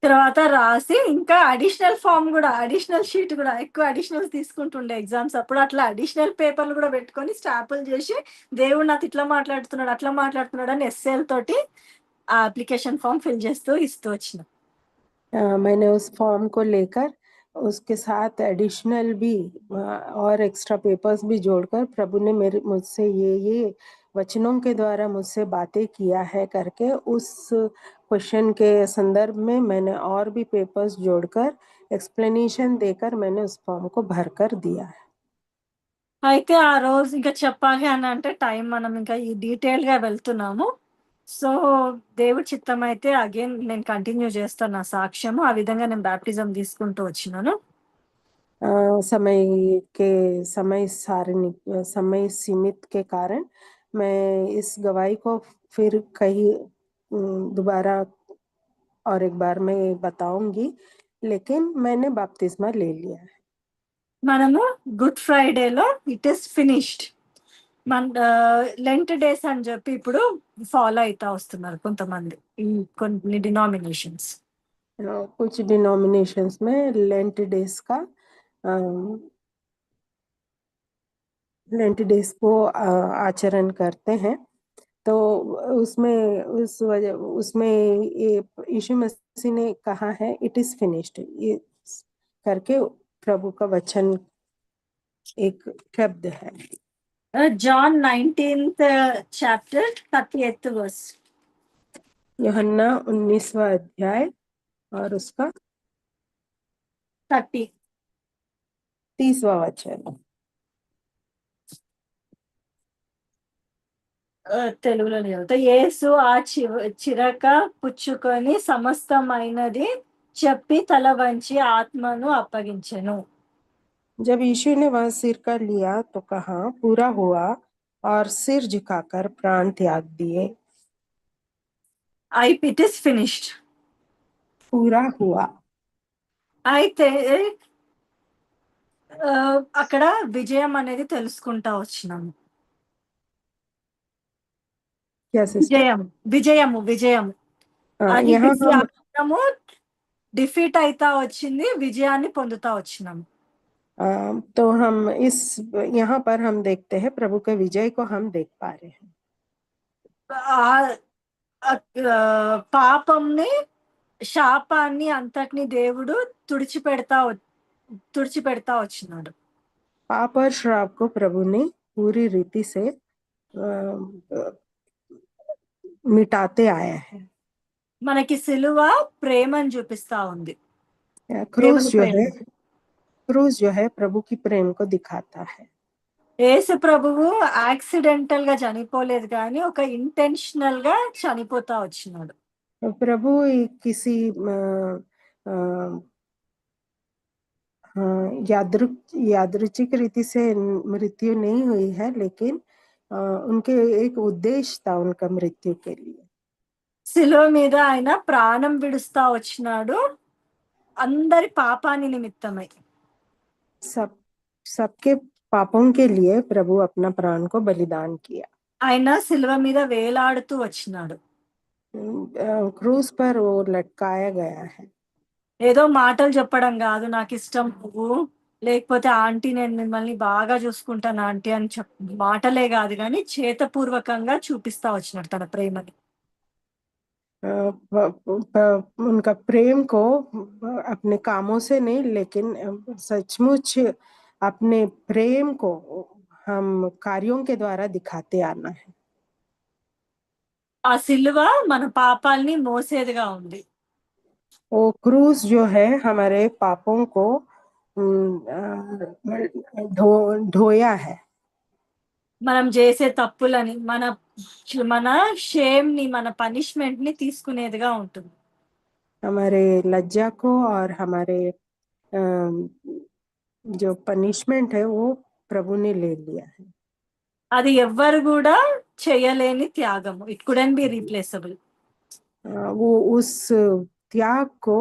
[SPEAKER 2] తర్వాత రాసి ఇంకా అడిషనల్ ఫామ్ కూడా, అడిషనల్ షీట్ కూడా, ఎక్కువ అడిషనల్స్ తీసుకుంటుండే ఎగ్జామ్స్ అప్పుడు. అట్లా అడిషనల్ పేపర్లు కూడా పెట్టుకొని స్టాంపులు చేసి దేవుడు నాతో ఇట్లా మాట్లాడుతున్నాడు అట్లా మాట్లాడుతున్నాడు అని ఎస్ఎల్ తోటి ఆ అప్లికేషన్ ఫామ్ ఫిల్ చేస్తూ ఇస్తూ వచ్చిన.
[SPEAKER 1] मैंने उस फॉर्म को लेकर उसके साथ एडिशनल भी और एक्स्ट्रा पेपर्स भी जोड़कर प्रभु ने मेरे मुझसे ये वचनों के द्वारा मुझसे बातें किया है करके उस क्वेश्चन के संदर्भ में मैंने और भी पेपर्स जोड़कर एक्सप्लेनेशन देकर मैंने उस फॉर्म को भर कर दिया है।
[SPEAKER 2] అయితే ఆ రోజు ఇంకా చెప్పాలి అని అంటే టైం మనం ఇంకా ఈ డీటెయిల్ గా వెళ్తున్నాము. సో దేవుడి చిత్తం అయితే అగైన్ నేను కంటిన్యూ చేస్తాను నా సాక్ష్యము. ఆ విధంగా నేను బ్యాప్టిజం తీసుకుంటూ వచ్చినాను.
[SPEAKER 1] समय सीमित के कारण मैं इस गवाही को फिर कहीं दोबारा और एक बार मैं बताऊंगी, लेकिन मैंने बपतिस्मा ले लिया है।
[SPEAKER 2] మనము గుడ్ ఫ్రైడేలో ఇట్ ఈస్ ఫినిష్డ్ మన లెంట్ డేస్ అని చెప్పి ఇప్పుడు ఫాలో అవుతా వస్తున్నారు కొంతమంది, కొన్ని డినామినేషన్స్.
[SPEAKER 1] कुछ डिनोमिनेशंस में लेंट डेज को आचरण करते हैं। तो उसमें ये यीशु मसीह ने कहा है इट इज फिनिश्ड, ये करके प्रभु का वचन एक शब्द है।
[SPEAKER 2] John 19th chapter 38th verse.
[SPEAKER 1] यूहन्ना 19वां अध्याय और उसका 30वां वचन।
[SPEAKER 2] తెలుగులో చదువుతా. యేసు ఆ చిరక పుచ్చుకొని సమస్తమైనది చెప్పి తల వంచి ఆత్మను అప్పగించెను.
[SPEAKER 1] जब यीशु ने वह सिर का लिया तो कहा पूरा हुआ, और सिर झुकाकर प्राण त्याग दिए।
[SPEAKER 2] It is finished.
[SPEAKER 1] पूरा हुआ।
[SPEAKER 2] అయితే అక్కడ విజయం అనేది తెలుసుకుంటా వచ్చినాము.
[SPEAKER 1] क्या सिस्टर?
[SPEAKER 2] విజయము అది
[SPEAKER 1] यहाँ हम
[SPEAKER 2] విజయము డిఫీట్ అయితా వచ్చింది, విజయాన్ని పొందుతా వచ్చినాము.
[SPEAKER 1] तो हम यहाँ पर हम देखते हैं प्रभु के विजय को हम देख पा रहे हैं।
[SPEAKER 2] పాపంని శాపాన్ని అంతటిని దేవుడు తుడిచిపెడతా వచ్చినాడు.
[SPEAKER 1] पाप और श्राप को प्रभु ने पूरी रीति से मिटाते आया है।
[SPEAKER 2] మనకి సిలువ ప్రేమను చూపిస్తా ఉంది.
[SPEAKER 1] क्रूस जो है प्रभु की प्रेम को दिखाता है।
[SPEAKER 2] యేసు ప్రభువు యాక్సిడెంటల్ గా చనిపోలేదు కానీ ఒక ఇంటెన్షనల్ గా చనిపోతా వచ్చినాడు.
[SPEAKER 1] प्रभु किसी यादृच्छिक रीति से मृत्यु नहीं हुई है, लेकिन उनके एक उद्देश्य था उनका मृत्यु के लिए।
[SPEAKER 2] సిలువ మీద ఆయన ప్రాణం విడుస్తా వచ్చినాడు అందరి పాపాని నిమిత్తమై.
[SPEAKER 1] सबके पापों के लिए प्रभु अपना प्राण को बलिदान किया।
[SPEAKER 2] ఆయన సిలువ మీద వేలాడుతూ వచ్చినాడు.
[SPEAKER 1] क्रूस पर वो लटकाया गया है।
[SPEAKER 2] ఏదో మాటలు చెప్పడం కాదు, నాకు ఇష్టం నువ్వు, లేకపోతే ఆంటీ నేను మిమ్మల్ని బాగా చూసుకుంటాను ఆంటీ అని మాటలే కాదు కానీ చేతపూర్వకంగా చూపిస్తా వచ్చినాడు తన ప్రేమని.
[SPEAKER 1] उनका प्रेम को अपने कामों से नहीं, लेकिन सचमुच अपने प्रेम को हम कार्यों के द्वारा दिखाते आना है।
[SPEAKER 2] ఆ సిలువ మన పాపాల్ని మోసేదిగా ఉంది.
[SPEAKER 1] वो क्रूस जो है हमारे पापों को ढोया है।
[SPEAKER 2] మనం చేసే తప్పులని మన షేమ్ ని మన పనిష్మెంట్ ని తీసుకునేదిగా ఉంటుంది.
[SPEAKER 1] हमारे लज्जा को और हमारे जो पनिशमेंट है वो प्रभु ने ले लिया है।
[SPEAKER 2] అది ఎవ్వరు కూడా చేయలేని త్యాగము. It couldn't B replaceable.
[SPEAKER 1] वो उस त्याग को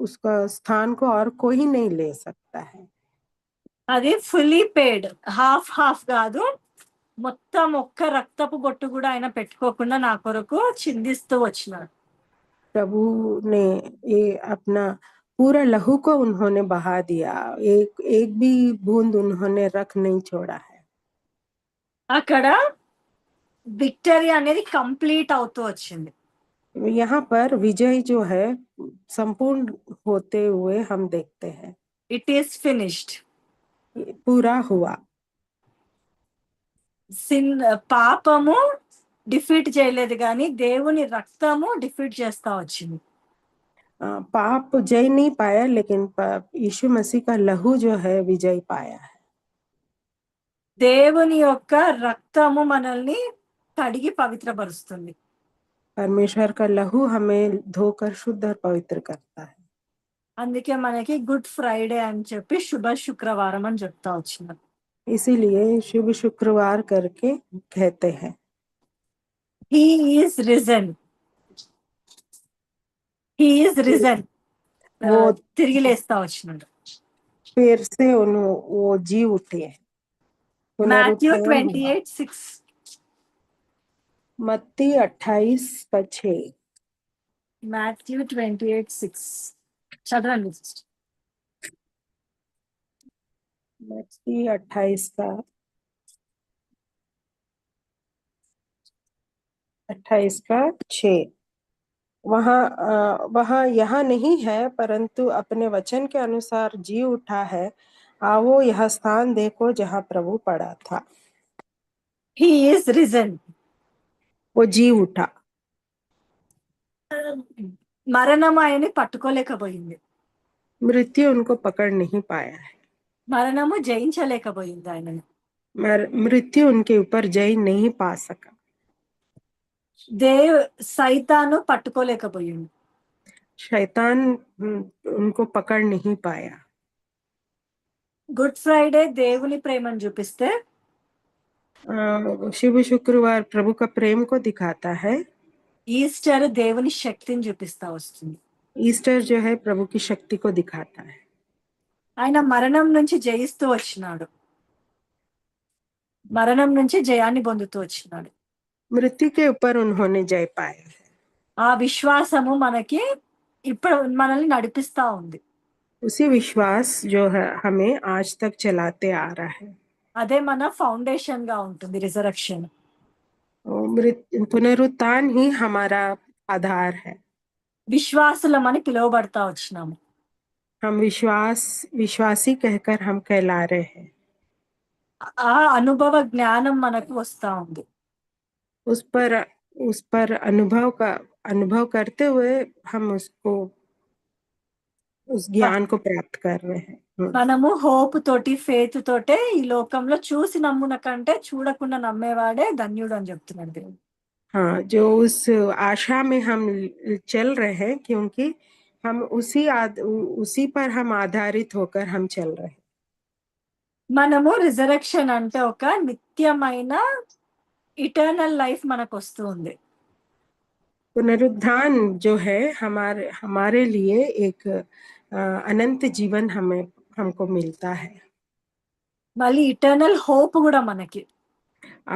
[SPEAKER 1] उसका स्थान को और कोई नहीं ले सकता है।
[SPEAKER 2] అది ఫుల్లీ పేడ్, హాఫ్ కాదు, మొత్తం ఒక్క రక్తపు బొట్టు కూడా ఆయన పెట్టుకోకుండా నా కొరకు చిందిస్తూ వచ్చినాడు.
[SPEAKER 1] प्रभु ने ये अपना पूरा लहू को उन्होंने बहा दिया, एक भी बूंद उन्होंने रख नहीं छोड़ा है।
[SPEAKER 2] అక్కడ విక్టరీ అనేది కంప్లీట్ అవుతూ వచ్చింది.
[SPEAKER 1] यहाँ पर विजय जो है संपूर्ण होते हुए हम देखते हैं।
[SPEAKER 2] It is finished.
[SPEAKER 1] पूरा हुआ।
[SPEAKER 2] పాపము డిఫీట్ చేయలేదు కానీ దేవుని రక్తము డిఫీట్ చేస్తా వచ్చింది.
[SPEAKER 1] पाप जय नहीं पाया, लेकिन यीशु मसीह का लहू जो है विजय पाया है।
[SPEAKER 2] దేవుని యొక్క రక్తము మనల్ని కడిగి పవిత్రపరుస్తుంది.
[SPEAKER 1] परमेश्वर का लहू हमें धोकर शुद्ध और पवित्र करता है।
[SPEAKER 2] అందుకే మనకి గుడ్ ఫ్రైడే అని చెప్పి శుభ శుక్రవారం అని చెప్తా వచ్చినారు.
[SPEAKER 1] इसीलिए शुभ शुक्रवार करके कहते हैं।
[SPEAKER 2] He is risen, he is risen,
[SPEAKER 1] वो
[SPEAKER 2] తిరిగి లేస్తా వచ్చినాడు.
[SPEAKER 1] फिर से वो जी उठे हैं।
[SPEAKER 2] మాథ్యూ
[SPEAKER 1] पुनरुत्थान हुआ।
[SPEAKER 2] 28:6.
[SPEAKER 1] मत्ती 28:6।
[SPEAKER 2] మాథ్యూ 28:6 చదవండి.
[SPEAKER 1] मत्ती 28 का 6। वहाँ यह नहीं है, परंतु अपने वचन के अनुसार जी उठा है। आओ यह स्थान देखो जहाँ प्रभु पड़ा था।
[SPEAKER 2] He is risen.
[SPEAKER 1] वो जी उठा।
[SPEAKER 2] మరణం ఆయన్ని పట్టుకోలేకపోయింది,
[SPEAKER 1] मृत्यु उनको पकड़ नहीं पाया है।
[SPEAKER 2] మరణము జయించలేకపోయింది ఆయనను.
[SPEAKER 1] मृत्यु उनके ऊपर जय नहीं पा सका।
[SPEAKER 2] సైతాను పట్టుకోలేకపోయింది.
[SPEAKER 1] शैतान उनको पकड़ नहीं पाया।
[SPEAKER 2] గుడ్ ఫ్రైడే దేవుని ప్రేమను చూపిస్తే,
[SPEAKER 1] शिव शुक्रवार प्रभु का प्रेम को दिखाता है।
[SPEAKER 2] ఈస్టర్ దేవుని శక్తిని చూపిస్తా వస్తుంది.
[SPEAKER 1] ईस्टर जो है प्रभु की शक्ति को दिखाता है।
[SPEAKER 2] ఆయన మరణం నుంచి జయిస్తూ వచ్చినాడు, మరణం నుంచి జయాన్ని పొందుతూ వచ్చినాడు.
[SPEAKER 1] मृत्यु के ऊपर उन्होंने जय पाया है।
[SPEAKER 2] ఆ విశ్వాసము మనకి ఇప్పుడు మనల్ని నడిపిస్తా ఉంది.
[SPEAKER 1] उसी विश्वास जो है हमें आज तक चलाते आ रहा है।
[SPEAKER 2] అదే మన ఫౌండేషన్ గా ఉంటుంది రిజరక్షన్.
[SPEAKER 1] पुनरुत्थान ही हमारा आधार है।
[SPEAKER 2] విశ్వాసులమని పిలువబడతా వచ్చినాము.
[SPEAKER 1] हम विश्वासी कहकर हम कहला रहे हैं।
[SPEAKER 2] ఆ అనుభవ జ్ఞానం మనకు వస్తా ఉంది.
[SPEAKER 1] उस पर अनुभव करते हुए हम उस ज्ञान को प्राप्त कर रहे हैं।
[SPEAKER 2] మనము హోప్ తోటి, ఫేత్ తోటే ఈ లోకంలో చూసి నమ్మున కంటే చూడకుండా నమ్మేవాడే ధన్యుడు అని చెప్తున్నాడు దేవుడు.
[SPEAKER 1] हाँ, जो उस आशा में हम चल रहे हैं, क्योंकि हम उसी पर हम आधारित होकर हम चल रहे हैं।
[SPEAKER 2] మనము రిజరక్షన్ అంటే ఒక నిత్యమైన ఇటర్నల్ లైఫ్ మనకు వస్తుంది.
[SPEAKER 1] पुनरुत्थान जो है हमारे लिए एक अनंत जीवन हमको मिलता है।
[SPEAKER 2] మళ్ళీ ఇటర్నల్ హోప్ కూడా మనకి.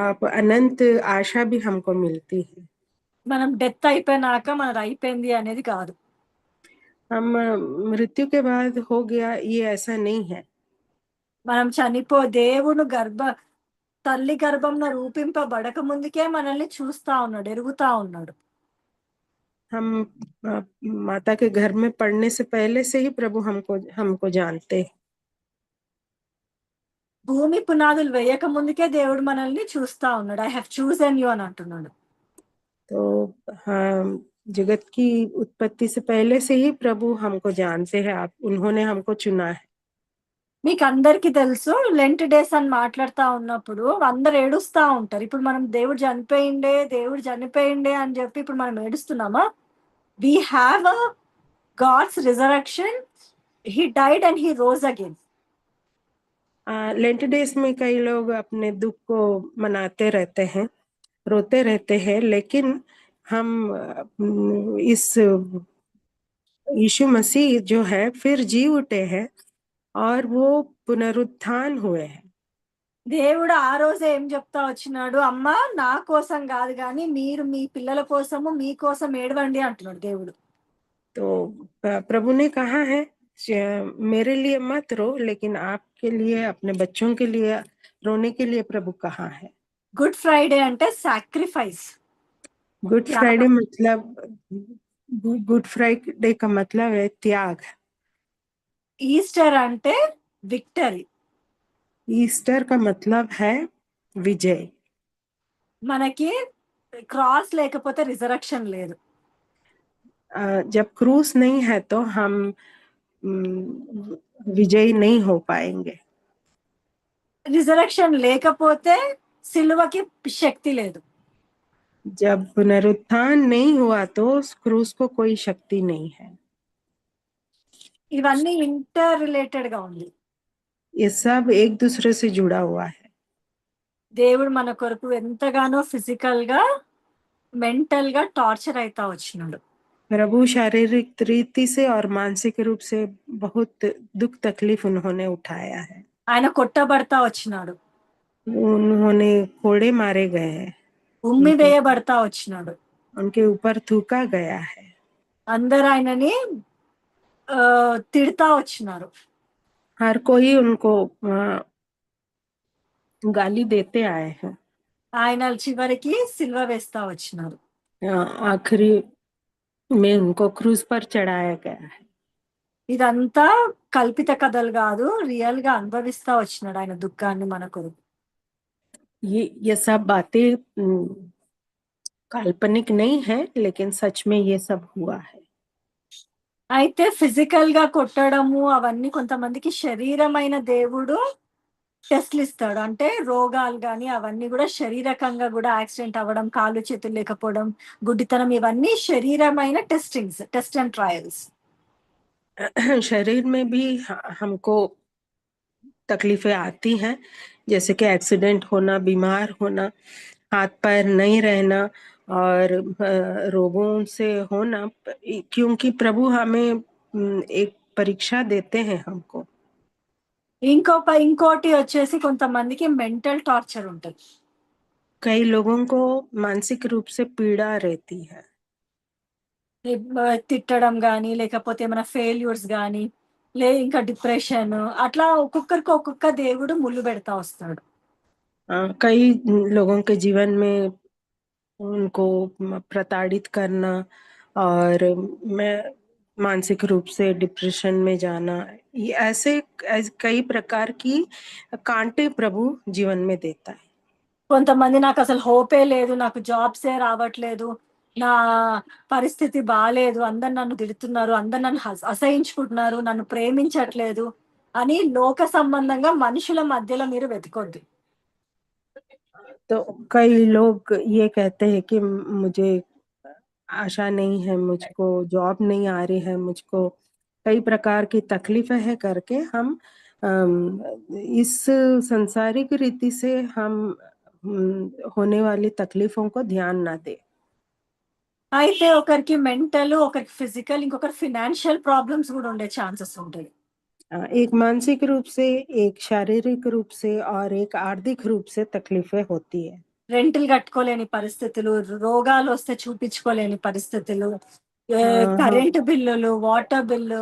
[SPEAKER 1] आप अनंत आशा भी हमको मिलती है।
[SPEAKER 2] మనం డెత్ అయిపోయినాక మనది అయిపోయింది అనేది కాదు.
[SPEAKER 1] हम मृत्यु के बाद हो गया, ये ऐसा नहीं है।
[SPEAKER 2] మనం దేవుడు తల్లి గర్భంలో రూపింపబడక ముందుకే మనల్ని చూస్తా ఉన్నాడు, ఎరుగుతా ఉన్నాడు.
[SPEAKER 1] हम माता के घर में पढ़ने से पहले से ही प्रभु हमको जानते हैं।
[SPEAKER 2] భూమి పునాదులు వేయక ముందుకే దేవుడు మనల్ని చూస్తా ఉన్నాడు. ఐ హావ్ చూజన్ యు అని అంటున్నాడు.
[SPEAKER 1] तो हाँ, जगत की उत्पत्ति से पहले से ही प्रभु हमको जानते हैं। उन्होंने हमको चुना है।
[SPEAKER 2] మీకు అందరికి తెలుసు, లెంట్ డేస్ అని మాట్లాడుతా ఉన్నప్పుడు అందరు ఏడుస్తా ఉంటారు. ఇప్పుడు మనం దేవుడు చనిపోయిండే అని చెప్పి ఇప్పుడు మనం ఏడుస్తున్నామా? We have a God's resurrection. He died and he rose again.
[SPEAKER 1] Lent days में कई लोग अपने दुख को मनाते रहते हैं, रोते रहते हैं, लेकिन हम इस यीशु मसीह जो है फिर जी उठे हैं और वो पुनरुत्थान हुए हैं।
[SPEAKER 2] దేవుడు ఆ రోజే ఏం చెప్తా వచ్చినాడు? అమ్మా, నా కోసం కాదు కానీ మీరు మీ పిల్లల కోసము, మీ కోసం ఏడవండి అంటున్నాడు దేవుడు.
[SPEAKER 1] तो प्रभु ने कहा है, मेरे लिए मत रो, लेकिन आपके लिए, अपने बच्चों के लिए रोने के लिए प्रभु कहा है।
[SPEAKER 2] గుడ్ ఫ్రైడే అంటే సాక్రిఫైస్.
[SPEAKER 1] गुड फ्राइडे का मतलब है त्याग।
[SPEAKER 2] ఈస్టర్ అంటే విక్టరీ.
[SPEAKER 1] ईस्टर का मतलब है विजय।
[SPEAKER 2] మనకి క్రాస్ లేకపోతే రిజరక్షన్ లేదు.
[SPEAKER 1] जब क्रूस नहीं है तो हम विजयी नहीं हो पाएंगे।
[SPEAKER 2] రిజరక్షన్ లేకపోతే సిలువకి శక్తి లేదు.
[SPEAKER 1] जब पुनरुत्थान नहीं हुआ तो उस क्रूस को कोई शक्ति नहीं है।
[SPEAKER 2] ఇవన్నీ ఇంటర్ రిలేటెడ్ గా ఉంది.
[SPEAKER 1] ये सब एक दूसरे से जुड़ा हुआ है।
[SPEAKER 2] దేవుడు మన కొరకు ఎంతగానో ఫిజికల్ గా మెంటల్ గా టార్చర్ అయితా వచ్చినాడు.
[SPEAKER 1] प्रभु शारीरिक रीति से और मानसिक रूप से बहुत दुख तकलीफ उन्होंने उठाया है।
[SPEAKER 2] ఆయన కొట్టబడతా వచ్చినాడు,
[SPEAKER 1] उन्होंने कोड़े मारे गए हैं,
[SPEAKER 2] ఉమ్మి
[SPEAKER 1] उनके
[SPEAKER 2] వేయబడతా వచ్చినాడు.
[SPEAKER 1] उनके ऊपर थूका गया है।
[SPEAKER 2] అందరు ఆయనని తిడతా వచ్చినారు.
[SPEAKER 1] हर कोई उनको गाली देते आए हैं।
[SPEAKER 2] ఆయన చివరికి సిల్వ వేస్తా వచ్చినారు.
[SPEAKER 1] आखिरी में उनको क्रूज पर चढ़ाया गया है।
[SPEAKER 2] ఇదంతా కల్పిత కథలు కాదు, రియల్ గా అనుభవిస్తా వచ్చినాడు ఆయన దుఃఖాన్ని మన కొరకు.
[SPEAKER 1] ये सब बातें काल्पनिक नहीं है, लेकिन सच में ये सब हुआ है।
[SPEAKER 2] అయితే ఫిజికల్ గా కొట్టడము అవన్నీ కొంతమందికి శరీరమైన దేవుడు టెస్ట్లు ఇస్తాడు. అంటే రోగాలు గాని అవన్నీ కూడా శరీరకంగా కూడా యాక్సిడెంట్ అవ్వడం, కాళ్ళు చేతులు లేకపోవడం, గుడ్డితనం, ఇవన్నీ శరీరమైన టెస్టింగ్స్, టెస్ట్ అండ్ ట్రయల్స్.
[SPEAKER 1] शरीर में भी हमको तकलीफें आती हैं, जैसे कि एक्सीडेंट होना, बीमार होना, हाथ पैर नहीं रहना और रोगों से होना, क्योंकि प्रभु हमें एक परीक्षा देते हैं हमको।
[SPEAKER 2] ఇంకోటి వచ్చేసి కొంతమందికి మెంటల్ టార్చర్ ఉంటుంది.
[SPEAKER 1] कई लोगों को मानसिक रूप से पीड़ा रहती है।
[SPEAKER 2] తిట్టడం గాని, లేకపోతే ఏమైనా ఫెయిల్యూర్స్ గాని, ఇంకా డిప్రెషన్, అట్లా ఒక్కొక్కరికి ఒక్కొక్క దేవుడు ముళ్ళు పెడతా వస్తాడు.
[SPEAKER 1] कई लोगों के जीवन में उनको प्रताड़ित करना और मैं मानसिक रूप से डिप्रेशन में जाना, ये ऐसे कई प्रकार की कांटे प्रभु जीवन में देता है।
[SPEAKER 2] కొంతమంది నాకు అసలు హోపే లేదు, నాకు జాబ్సే రావట్లేదు, నా పరిస్థితి బాలేదు, అందరు నన్ను తిడుతున్నారు, అందరు నన్ను అసహించుకుంటున్నారు, నన్ను ప్రేమించట్లేదు అని లోక సంబంధంగా మనుషుల మధ్యలో మీరు వెతకొద్దు.
[SPEAKER 1] तो कई लोग ये कहते हैं कि मुझे आशा नहीं है, मुझको जॉब नहीं आ रही है, मुझको कई प्रकार की तकलीफें है करके हम इस संसारिक रीति से हम होने वाली तकलीफों को ध्यान ना दे।
[SPEAKER 2] అయితే ఒకరికి మెంటల్, ఒకరికి ఫిజికల్, ఇంకొకరు ఫినాన్షియల్ ప్రాబ్లమ్స్ కూడా ఉండే ఛాన్సెస్ ఉంటాయి.
[SPEAKER 1] एक मानसिक रूप से, एक शारीरिक रूप से और एक आर्थिक रूप से तकलीफें होती है।
[SPEAKER 2] రెంట్లు కట్టుకోలేని పరిస్థితులు, రోగాలు వస్తే చూపించుకోలేని పరిస్థితులు,
[SPEAKER 1] हाँ,
[SPEAKER 2] కరెంటు బిల్లులు, వాటర్ బిల్లు,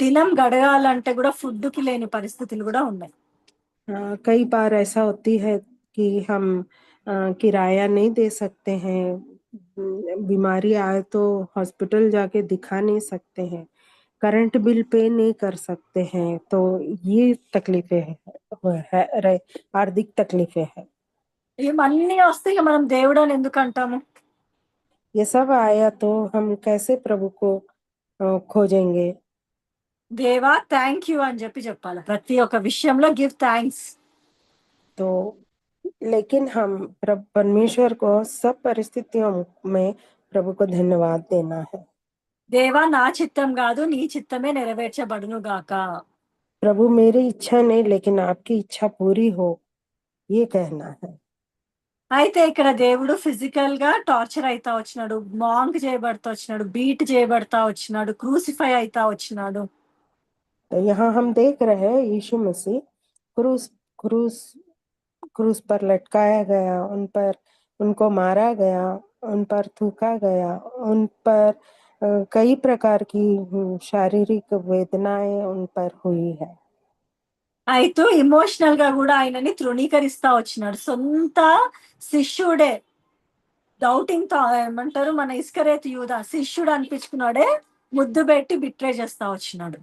[SPEAKER 2] దినం గడగాలంటే కూడా ఫుడ్ కి లేని పరిస్థితులు కూడా ఉన్నాయి.
[SPEAKER 1] कई बार ऐसा होती है कि हम किराया नहीं दे सकते हैं, बीमारी आए तो हॉस्पिटल जाके दिखा नहीं सकते हैं, करंट बिल पे नहीं कर सकते हैं, तो ये तकलीफें आर्थिक तकलीफें है।
[SPEAKER 2] ఇవన్నీ వస్తే ఇక మనం దేవుడు అని ఎందుకు అంటాము?
[SPEAKER 1] ये सब आया तो हम कैसे प्रभु को खोजेंगे?
[SPEAKER 2] దేవా థ్యాంక్ యూ అని చెప్పాలి. ప్రతి ఒక్క విషయంలో గివ్ థ్యాంక్స్.
[SPEAKER 1] तो लेकिन हम परमेश्वर को सब परिस्थितियों में प्रभु को धन्यवाद देना है।
[SPEAKER 2] దేవా నా చిత్తం కాదు నీ చిత్తమే నెరవేర్చబడును గాక.
[SPEAKER 1] प्रभु मेरी इच्छा नहीं लेकिन आपकी इच्छा पूरी हो, ये कहना है।
[SPEAKER 2] అయితే ఇక్కడ దేవుడు ఫిజికల్ గా టార్చర్ అయితా వచ్చినాడు, మాంక్ చేయబడతా వచ్చినాడు, బీట్ చేయబడతా వచ్చినాడు, క్రూసిఫై అయితా వచ్చినాడు.
[SPEAKER 1] तो यहाँ हम देख रहे हैं यीशु मसीह क्रूस क्रूस क्रूस पर लटकाया गया, उन पर उनको मारा गया, उन पर थूका गया, उन पर कई प्रकार की शारीरिक वेदनाएं उन पर हुई है।
[SPEAKER 2] అయితే ఇమోషనల్ గా కూడా ఆయనని తృణీకరిస్తా వచ్చినాడు. సొంత శిష్యుడే, డౌటింగ్ తో ఏమంటారు, మన ఇస్కరేతు యూదా శిష్యుడు అనిపించుకున్నాడే, ముద్దు పెట్టి బిట్రే చేస్తా వచ్చినాడు.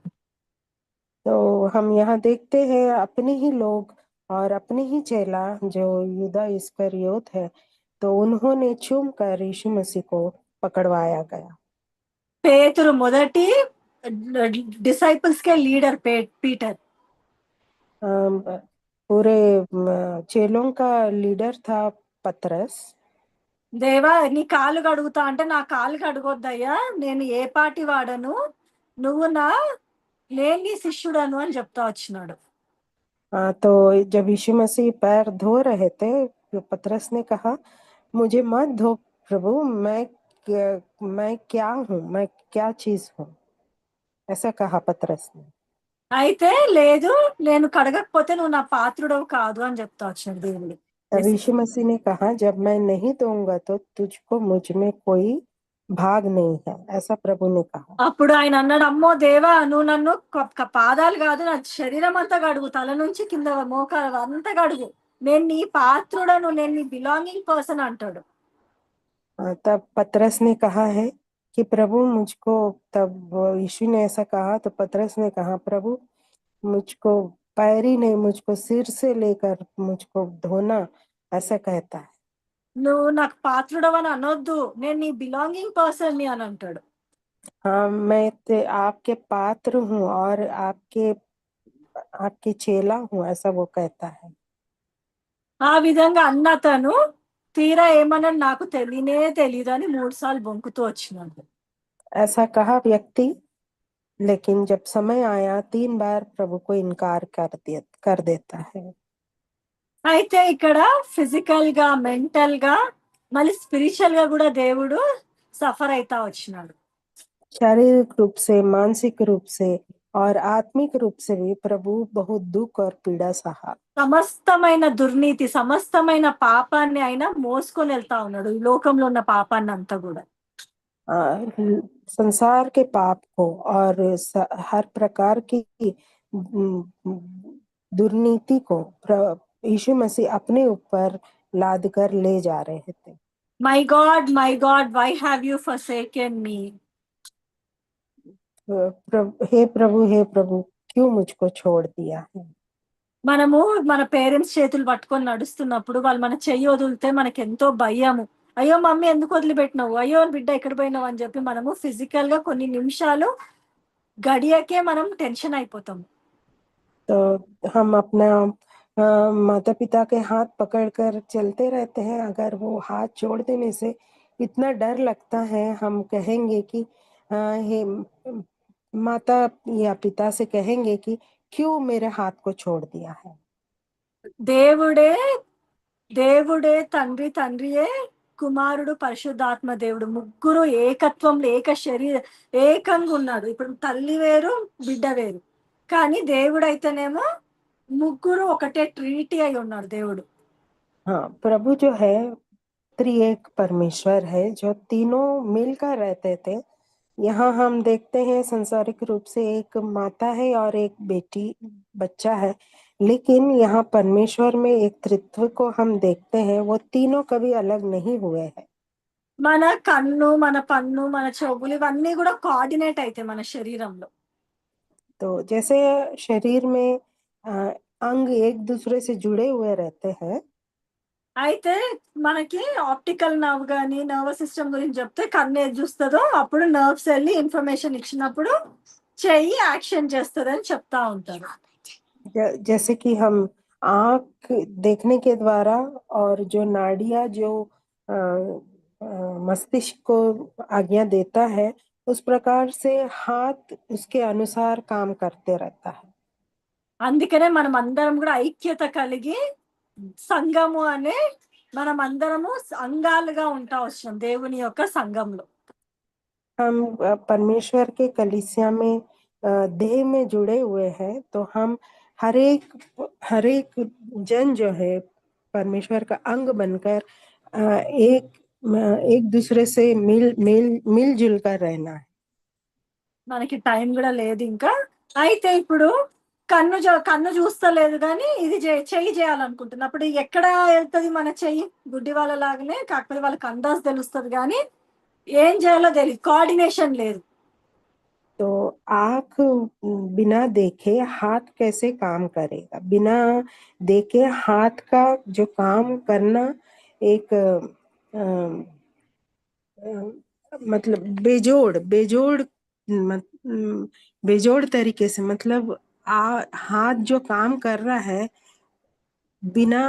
[SPEAKER 1] तो हम यहाँ देखते हैं अपने ही लोग और अपने ही चेला जो यूदा इस्करियोत है, तो उन्होंने चूम कर यीशु मसीह को पकड़वाया गया।
[SPEAKER 2] పేతురు మొదటి డిసైపుల్స్ కే లీడర్ పీటర్.
[SPEAKER 1] पूरे चेलों का लीडर था पतरस।
[SPEAKER 2] దేవా నీ కాలు కడుగుతా అంటే నా కాలు కడగొద్దయ్యా, నేను ఏ పాటి వాడను, నువ్వు నేను నీ శిష్యుడను అని చెప్తా వచ్చినాడు.
[SPEAKER 1] तो जब यीशु मसीह पैर धो रहे थे, तो पतरस ने कहा, मुझे मत धो प्रभु, मैं क्या हूँ, मैं क्या चीज हूँ, ऐसा कहा पतरस ने।
[SPEAKER 2] అయితే లేదు, నేను కడగకపోతే నువ్వు నా పాత్రుడవు కాదు అని చెప్తా వచ్చాడు దేవుడు.
[SPEAKER 1] तब यीशु मसीह ने कहा, जब मैं नहीं दूंगा तो तुझको मुझ में कोई भाग नहीं है, ऐसा प्रभु ने कहा।
[SPEAKER 2] అప్పుడు ఆయన అన్నాడు, అమ్మో దేవా, నువ్వు నన్ను పాదాలు కాదు, నా శరీరం అంతా కడుగు, తల నుంచి కింద మోకాలు అంతా కడుగు, నేను నీ పాత్రుడను, నేను నీ బిలాంగింగ్ పర్సన్ అంటాడు.
[SPEAKER 1] तब पतरस ने कहा है कि प्रभु मुझको, तब यीशु ने ऐसा कहा तो पतरस ने कहा, प्रभु मुझको पैर ही नहीं, मुझको सिर से लेकर मुझको धोना, ऐसा कहता है।
[SPEAKER 2] నువ్వు నాకు పాత్రుడవని అనొద్దు, నేను నీ బిలాంగింగ్ పర్సన్ ని అని అంటాడు.
[SPEAKER 1] हाँ, मैं आपके पात्र हूँ और आपके चेला हूँ, ऐसा वो कहता है।
[SPEAKER 2] ఆ విధంగా అన్న తను తీరా ఏమన్నా నాకు తెలియదు అని 3 సార్లు బొంకుతూ వచ్చినాడు.
[SPEAKER 1] ऐसा कहा व्यक्ति, लेकिन जब समय आया 3 बार प्रभु को इनकार कर देता है।
[SPEAKER 2] అయితే ఇక్కడ ఫిజికల్ గా, మెంటల్ గా, మళ్ళీ స్పిరిచువల్ గా కూడా దేవుడు సఫర్ అవుతా వచ్చినాడు.
[SPEAKER 1] शारीरिक रूप से, मानसिक रूप से और आत्मिक रूप से भी प्रभु बहुत दुख और पीड़ा सहा।
[SPEAKER 2] సమస్తమైన దుర్నీతి, సమస్తమైన పాపాన్ని ఆయన మోసుకొని వెళ్తా ఉన్నాడు, ఈ లోకంలో ఉన్న పాపాన్ని అంతా కూడా.
[SPEAKER 1] संसार के पाप को और हर प्रकार की दुर्नीति को यीशु मसीह अपने ऊपर लाद कर ले जा रहे थे।
[SPEAKER 2] My God why have you forsaken me,
[SPEAKER 1] हे प्रभु क्यों मुझको छोड़ दिया है।
[SPEAKER 2] మనము మన పేరెంట్స్ చేతులు పట్టుకొని నడుస్తున్నప్పుడు వాళ్ళు మన చెయ్యి వదిలితే మనకి ఎంతో భయము, అయ్యో మమ్మీ ఎందుకు వదిలిపెట్టినావు, అయ్యో బిడ్డ ఎక్కడ పోయినావు అని చెప్పి మనము ఫిజికల్ గా కొన్ని నిమిషాలు గడియకే మనం టెన్షన్ అయిపోతాము.
[SPEAKER 1] तो हम अपना माता पिता के हाथ पकड़कर चलते रहते हैं, अगर वो हाथ छोड़ देने से इतना डर लगता है, हम कहेंगे कि हे माता या पिता से कहेंगे कि क्यों मेरे हाथ को छोड़ दिया है।
[SPEAKER 2] దేవుడే దేవుడే తండ్రియే కుమారుడు పరిశుద్ధాత్మ దేవుడు ముగ్గురు ఏకత్వంలో ఏకంగా ఉన్నాడు. ఇప్పుడు తల్లి వేరు, బిడ్డ వేరు, కానీ దేవుడు అయితేనేమో ముగ్గురు ఒకటే ట్రినిటీ అయి ఉన్నాడు దేవుడు.
[SPEAKER 1] हाँ, प्रभु जो है त्रिएक परमेश्वर है, जो तीनों मिलकर रहते थे। यहाँ हम देखते हैं संसारिक रूप से एक माता है और एक बच्चा है, लेकिन यहाँ परमेश्वर में एक त्रित्व को हम देखते हैं, वो तीनों कभी अलग नहीं हुए हैं।
[SPEAKER 2] మన కన్ను, మన పన్ను, మన చెవులు ఇవన్నీ కూడా కోఆర్డినేట్ అయితే మన శరీరంలో.
[SPEAKER 1] तो जैसे शरीर में अंग एक दूसरे से जुड़े हुए रहते हैं,
[SPEAKER 2] అయితే మనకి ఆప్టికల్ నర్వ్ గానీ నర్వస్ సిస్టమ్ గురించి చెప్తే కన్ను ఏది చూస్తుందో అప్పుడు నర్వ్స్ వెళ్ళి ఇన్ఫర్మేషన్ ఇచ్చినప్పుడు చెయ్యి యాక్షన్ చేస్తుంది అని చెప్తా ఉంటారు.
[SPEAKER 1] जैसे कि हम आंख देखने के द्वारा और जो नाड़ियां जो मस्तिष्क को आज्ञा देता है, उस प्रकार से हाथ उसके अनुसार काम करते रहता है।
[SPEAKER 2] అందుకనే మనం అందరం కూడా ఐక్యత కలిగి సంఘము అనే మనం అందరము అంగాలుగా ఉంటా వచ్చాం దేవుని యొక్క సంఘంలో.
[SPEAKER 1] हम परमेश्वर के कलीसिया में देह में जुड़े हुए हैं, तो हम हर एक जन जो है परमेश्वर का अंग बनकर एक एक दूसरे से मिलजुल कर रहना है।
[SPEAKER 2] మనకి టైం కూడా లేదు ఇంకా. అయితే ఇప్పుడు కన్ను చూస్తలేదు కానీ ఇది చెయ్యి చేయాలనుకుంటుంది, అప్పుడు ఎక్కడ వెళ్తుంది మన చెయ్యి? గుడ్డి వాళ్ళ లాగానే, కాకపోతే వాళ్ళకి అందాజ్ తెలుస్తుంది కానీ ఏం చేయాలో తెలియదు, కోఆర్డినేషన్ లేదు.
[SPEAKER 1] तो आंख बिना देखे हाथ कैसे काम करेगा? बिना देखे हाथ का जो काम करना एक मतलब बेजोड़ तरीके से, मतलब हाथ जो काम कर रहा है बिना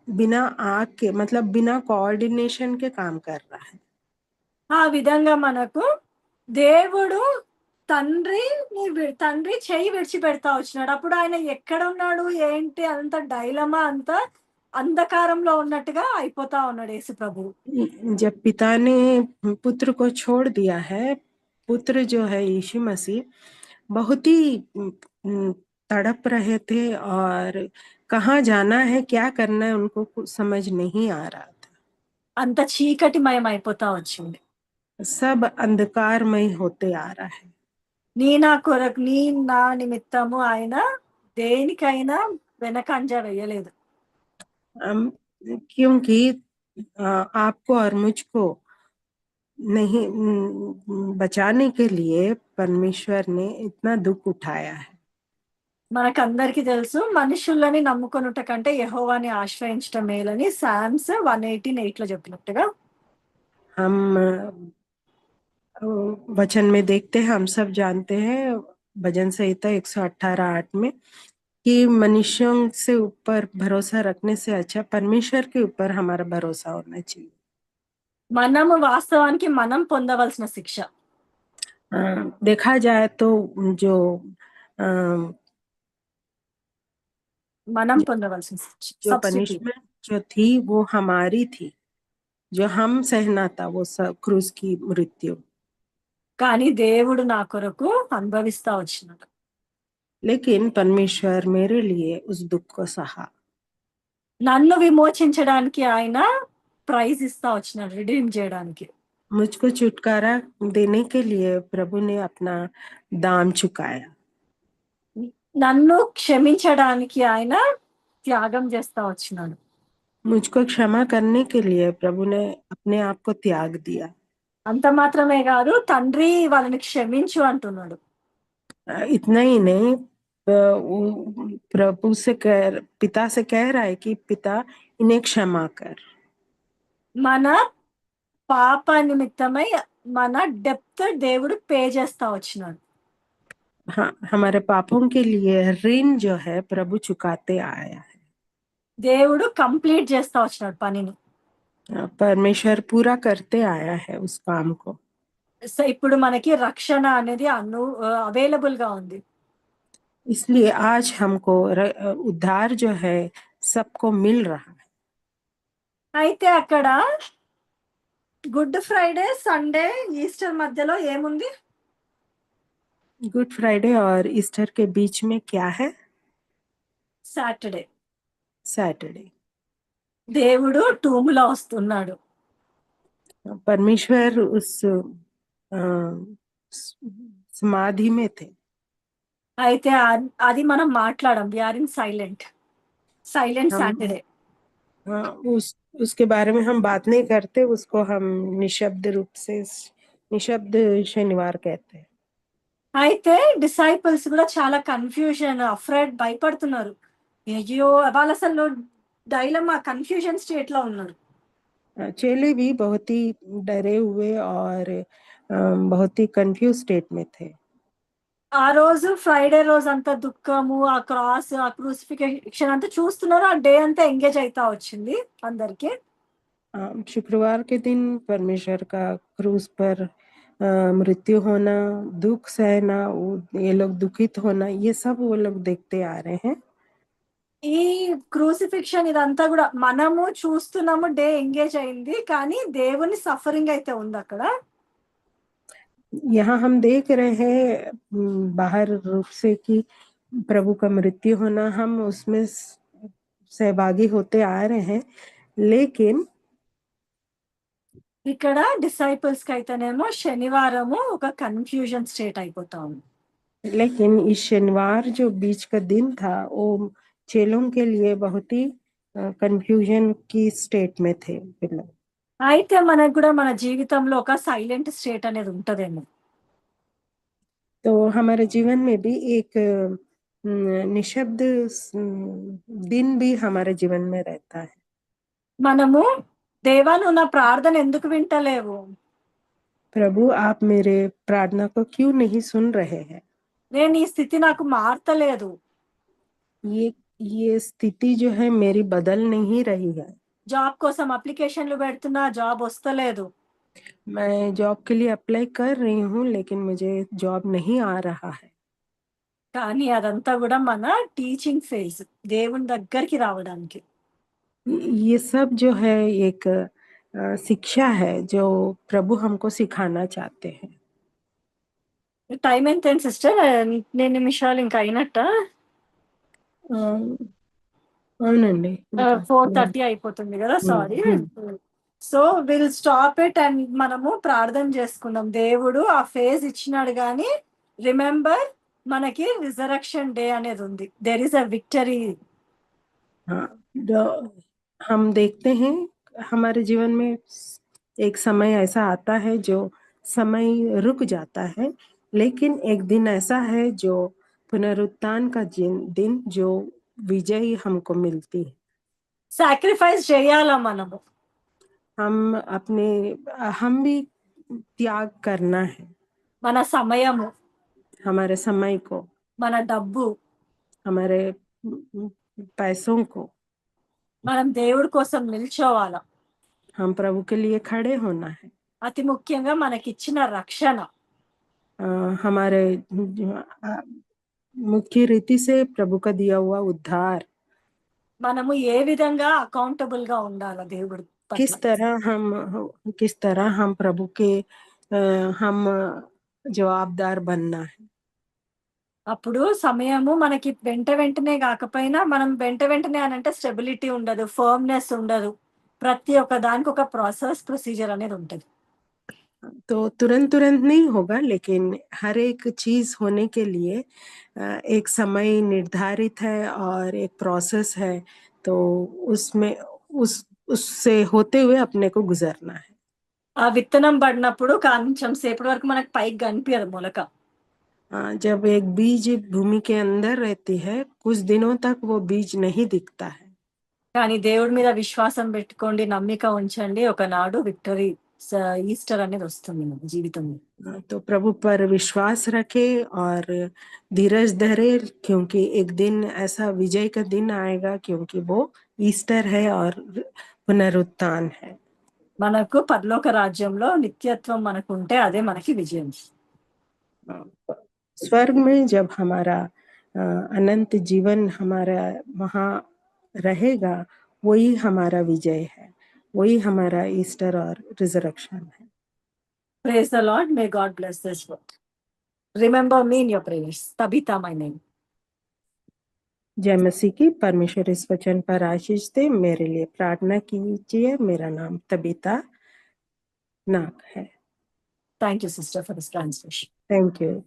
[SPEAKER 1] बिना आग के मतलब बिना कोऑर्डिनेशन के काम कर रहा है।
[SPEAKER 2] ఆ విధంగా మనకు దేవుడు తండ్రి తండ్రి చెయ్యి విడిచిపెడతా వచ్చినాడు. అప్పుడు ఆయన ఎక్కడ ఉన్నాడు ఏంటి అంత డైలమా, అంత అంధకారంలో ఉన్నట్టుగా అయిపోతా ఉన్నాడు యేసు ప్రభు.
[SPEAKER 1] जब पिता ने पुत्र को छोड़ दिया है, पुत्र जो है यीशु मसीह बहुत ही तड़प रहे थे और कहाँ जाना है क्या करना है उनको कुछ समझ नहीं आ रहा था।
[SPEAKER 2] అంత చీకటిమయం అయిపోతా వచ్చింది.
[SPEAKER 1] सब अंधकारमय होते आ रहा है।
[SPEAKER 2] నీ నా కొరకు, నీ నా నిమిత్తము ఆయన దేనికైనా వెనకంజ వేయలేదు.
[SPEAKER 1] क्योंकि आपको और मुझको नहीं बचाने के लिए परमेश्वर ने इतना दुख उठाया है।
[SPEAKER 2] మనకందరికీ తెలుసు, మనుషులని నమ్ముకొనుట కంటే యెహోవాని ఆశ్రయించటం మేలని సామ్స్ 118:8 లో చెప్పినట్టుగా.
[SPEAKER 1] हम वचन में देखते हैं, हम सब जानते हैं भजन संहिता 118:8 में कि मनुष्यों से ऊपर भरोसा रखने से अच्छा परमेश्वर के ऊपर हमारा भरोसा होना चाहिए।
[SPEAKER 2] మనము వాస్తవానికి మనం పొందవలసిన శిక్ష,
[SPEAKER 1] देखा जाए तो जो
[SPEAKER 2] మనం పొందవలసిన
[SPEAKER 1] जो
[SPEAKER 2] సబ్స్టిట్యూట్.
[SPEAKER 1] पनिशमेंट जो थी वो हमारी थी, जो हम सहना था वो सब क्रूस की मृत्यु।
[SPEAKER 2] కానీ దేవుడు నా కొరకు అనుభవిస్తా వచ్చినాడు.
[SPEAKER 1] लेकिन परमेश्वर मेरे लिए उस दुख को सहा।
[SPEAKER 2] నన్ను విమోచించడానికి ఆయన ప్రైజ్ ఇస్తా వచ్చినాడు, రిడీమ్ చేయడానికి.
[SPEAKER 1] मुझको छुटकारा देने के लिए प्रभु ने अपना दाम चुकाया।
[SPEAKER 2] నన్ను క్షమించడానికి ఆయన త్యాగం చేస్తా వచ్చినాడు.
[SPEAKER 1] मुझको क्षमा करने के लिए प्रभु ने अपने आप को त्याग दिया।
[SPEAKER 2] అంత మాత్రమే కాదు, తండ్రి వాళ్ళని క్షమించు అంటున్నాడు.
[SPEAKER 1] इतना ही नहीं, प्रभु से पिता से कह रहा है कि पिता इन्हें क्षमा कर।
[SPEAKER 2] మన పాప నిమిత్తమై మన డెప్త్ దేవుడు పే చేస్తా వచ్చినాడు.
[SPEAKER 1] हाँ, हमारे पापों के लिए ऋण जो है प्रभु चुकाते आया है।
[SPEAKER 2] దేవుడు కంప్లీట్ చేస్తా వచ్చినాడు పనిని.
[SPEAKER 1] परमेश्वर पूरा करते आया है उस काम को।
[SPEAKER 2] సో ఇప్పుడు మనకి రక్షణ అనేది అవైలబుల్ గా ఉంది.
[SPEAKER 1] इसलिए आज हमको उद्धार जो है सबको मिल रहा है।
[SPEAKER 2] అయితే అక్కడ గుడ్ ఫ్రైడే, సండే, ఈస్టర్ మధ్యలో ఏముంది?
[SPEAKER 1] गुड फ्राइडे और ईस्टर के बीच में क्या है?
[SPEAKER 2] సాటర్డే.
[SPEAKER 1] सैटरडे।
[SPEAKER 2] దేవుడు టూములో వస్తున్నాడు.
[SPEAKER 1] परमेश्वर उस समाधि में थे।
[SPEAKER 2] అయితే అది మనం మాట్లాడం, వి ఆర్ ఇన్ సైలెంట్
[SPEAKER 1] हम
[SPEAKER 2] సాటర్డే.
[SPEAKER 1] उसके बारे में हम बात नहीं करते, उसको हम निशब्द रूप से निशब्द शनिवार कहते हैं।
[SPEAKER 2] అయితే డిసైపుల్స్ కూడా చాలా కన్ఫ్యూజన్, అఫ్రైడ్, భయపడుతున్నారు. అయ్యో వాళ్ళు అసలు డైలమా, కన్ఫ్యూజన్ స్టేట్ లో ఉన్నారు.
[SPEAKER 1] चेले भी बहुत ही डरे हुए और बहुत ही कंफ्यूज स्टेट में थे।
[SPEAKER 2] ఆ రోజు ఫ్రైడే రోజు అంతా దుఃఖము, ఆ క్రాస్, ఆ క్రూసిఫికేషన్ అంతా చూస్తున్నారు. ఆ డే అంతా ఎంగేజ్ అయితా వచ్చింది అందరికి.
[SPEAKER 1] शुक्रवार के दिन परमेश्वर का क्रूस पर मृत्यु होना, दुख सहना, ये लोग दुखित होना, ये सब वो लोग देखते आ रहे हैं।
[SPEAKER 2] ఈ క్రూసిఫిక్షన్ ఇదంతా కూడా మనము చూస్తున్నాము, డే ఎంగేజ్ అయింది, కానీ దేవుని సఫరింగ్ అయితే ఉంది అక్కడ.
[SPEAKER 1] यहाँ हम देख रहे हैं बाहर रूप से कि प्रभु का मृत्यु होना, हम उसमें सहभागी होते आ रहे हैं, लेकिन
[SPEAKER 2] ఇక్కడ డిసైపుల్స్ కి అయితేనేమో శనివారము ఒక కన్ఫ్యూజన్ స్టేట్ అయిపోతా ఉంది.
[SPEAKER 1] लेकिन इस शनिवार जो बीच का दिन था वो चेलों के लिए बहुत ही कंफ्यूजन की स्टेट में थे।
[SPEAKER 2] అయితే మనకు కూడా మన జీవితంలో ఒక సైలెంట్ స్టేట్ అనేది ఉంటదేమో.
[SPEAKER 1] तो हमारे जीवन में भी एक निशब्द दिन भी हमारे जीवन में रहता है।
[SPEAKER 2] మనము దేవా నువ్వు నా ప్రార్థన ఎందుకు వింటలేవు?
[SPEAKER 1] प्रभु आप मेरे प्रार्थना को क्यों नहीं सुन रहे हैं?
[SPEAKER 2] నేను ఈ స్థితి నాకు మార్తలేదు.
[SPEAKER 1] ये ये स्थिति जो है मेरी बदल नहीं रही है।
[SPEAKER 2] జాబ్ కోసం అప్లికేషన్లు పెడుతున్నా జాబ్ వస్తలేదు.
[SPEAKER 1] मैं जॉब के लिए अप्लाई कर रही हूँ लेकिन मुझे जॉब नहीं आ रहा है।
[SPEAKER 2] కానీ అదంతా కూడా మన టీచింగ్ ఫేజ్ దేవుని దగ్గరికి రావడానికి.
[SPEAKER 1] ये सब जो है एक शिक्षा है जो प्रभु हमको सिखाना चाहते हैं।
[SPEAKER 2] టైం ఎంత సిస్టర్? 2 నిమిషాలు ఇంకా అయినట్ట?
[SPEAKER 1] అవునండి ఇంకా
[SPEAKER 2] 4:30 అయిపోతుంది కదా, sorry. So will stop it and మనము ప్రార్థన చేసుకుందాం. దేవుడు ఆ ఫేజ్ ఇచ్చినాడు కానీ రిమెంబర్ మనకి రిజరక్షన్ డే అనేది ఉంది. There is a victory.
[SPEAKER 1] हाँ, हम देखते हैं हमारे जीवन में एक समय ऐसा आता है जो समय रुक जाता है, लेकिन एक दिन ऐसा है जो पुनरुत्थान का दिन जो विजय हमको मिलती है।
[SPEAKER 2] సాక్రిఫైస్ చేయాలా మనము.
[SPEAKER 1] हम भी त्याग करना है।
[SPEAKER 2] మన సమయము,
[SPEAKER 1] हमारे समय को,
[SPEAKER 2] మన డబ్బు,
[SPEAKER 1] हमारे पैसों को,
[SPEAKER 2] మనం దేవుడి కోసం నిల్చోవాలా.
[SPEAKER 1] हम प्रभु के लिए खड़े होना है।
[SPEAKER 2] అతి ముఖ్యంగా మనకిచ్చిన రక్షణ,
[SPEAKER 1] हमारे मुख्य रीति से प्रभु का दिया हुआ उद्धार,
[SPEAKER 2] మనము ఏ విధంగా అకౌంటబుల్ గా ఉండాలా దేవుడి పట్ల.
[SPEAKER 1] किस तरह हम प्रभु के हम जवाबदार बनना है।
[SPEAKER 2] అప్పుడు సమయము మనకి వెంట వెంటనే కాకపోయినా, మనం వెంట వెంటనే అని అంటే స్టెబిలిటీ ఉండదు, ఫర్మ్నెస్ ఉండదు. ప్రతి ఒక్క దానికి ఒక ప్రాసెస్ ప్రొసీజర్ అనేది ఉంటుంది.
[SPEAKER 1] तो तुरंत तुरंत नहीं होगा, लेकिन हर एक चीज होने के लिए एक समय निर्धारित है और एक प्रोसेस है। तो उसमें उससे होते हुए अपने को गुजरना है।
[SPEAKER 2] ఆ విత్తనం పడినప్పుడు కొంచెం సేపటి వరకు మనకు పైకి కనిపించదు మొలక.
[SPEAKER 1] जब एक बीज भूमि के अंदर रहती है, कुछ दिनों तक वो बीज नहीं दिखता है।
[SPEAKER 2] కానీ దేవుడి మీద విశ్వాసం పెట్టుకోండి, నమ్మిక ఉంచండి, ఒకనాడు విక్టరీ ఈస్టర్ అనేది వస్తుంది మన జీవితంలో.
[SPEAKER 1] तो प्रभु पर विश्वास रखे और धीरज धरे, क्योंकि एक दिन ऐसा विजय का दिन आएगा, क्योंकि वो ईस्टर है और पुनरुत्थान है।
[SPEAKER 2] మనకు పరలోక రాజ్యంలో నిత్యత్వం మనకు ఉంటే అదే మనకి విజయం.
[SPEAKER 1] स्वर्ग में जब हमारा अनंत जीवन हमारा वहाँ रहेगा, वही हमारा विजय है, वही हमारा ईस्टर और रिजरेक्शन है।
[SPEAKER 2] Praise the Lord. May God bless this word. Remember me in your prayers. Tabitha my name.
[SPEAKER 1] जय मसीह की। परमेश्वर इस वचन पर आशीष दे। मेरे लिए प्रार्थना कीजिए। मेरा नाम तबीता नाग है।
[SPEAKER 2] Thank you, sister, for this translation.
[SPEAKER 1] Thank you.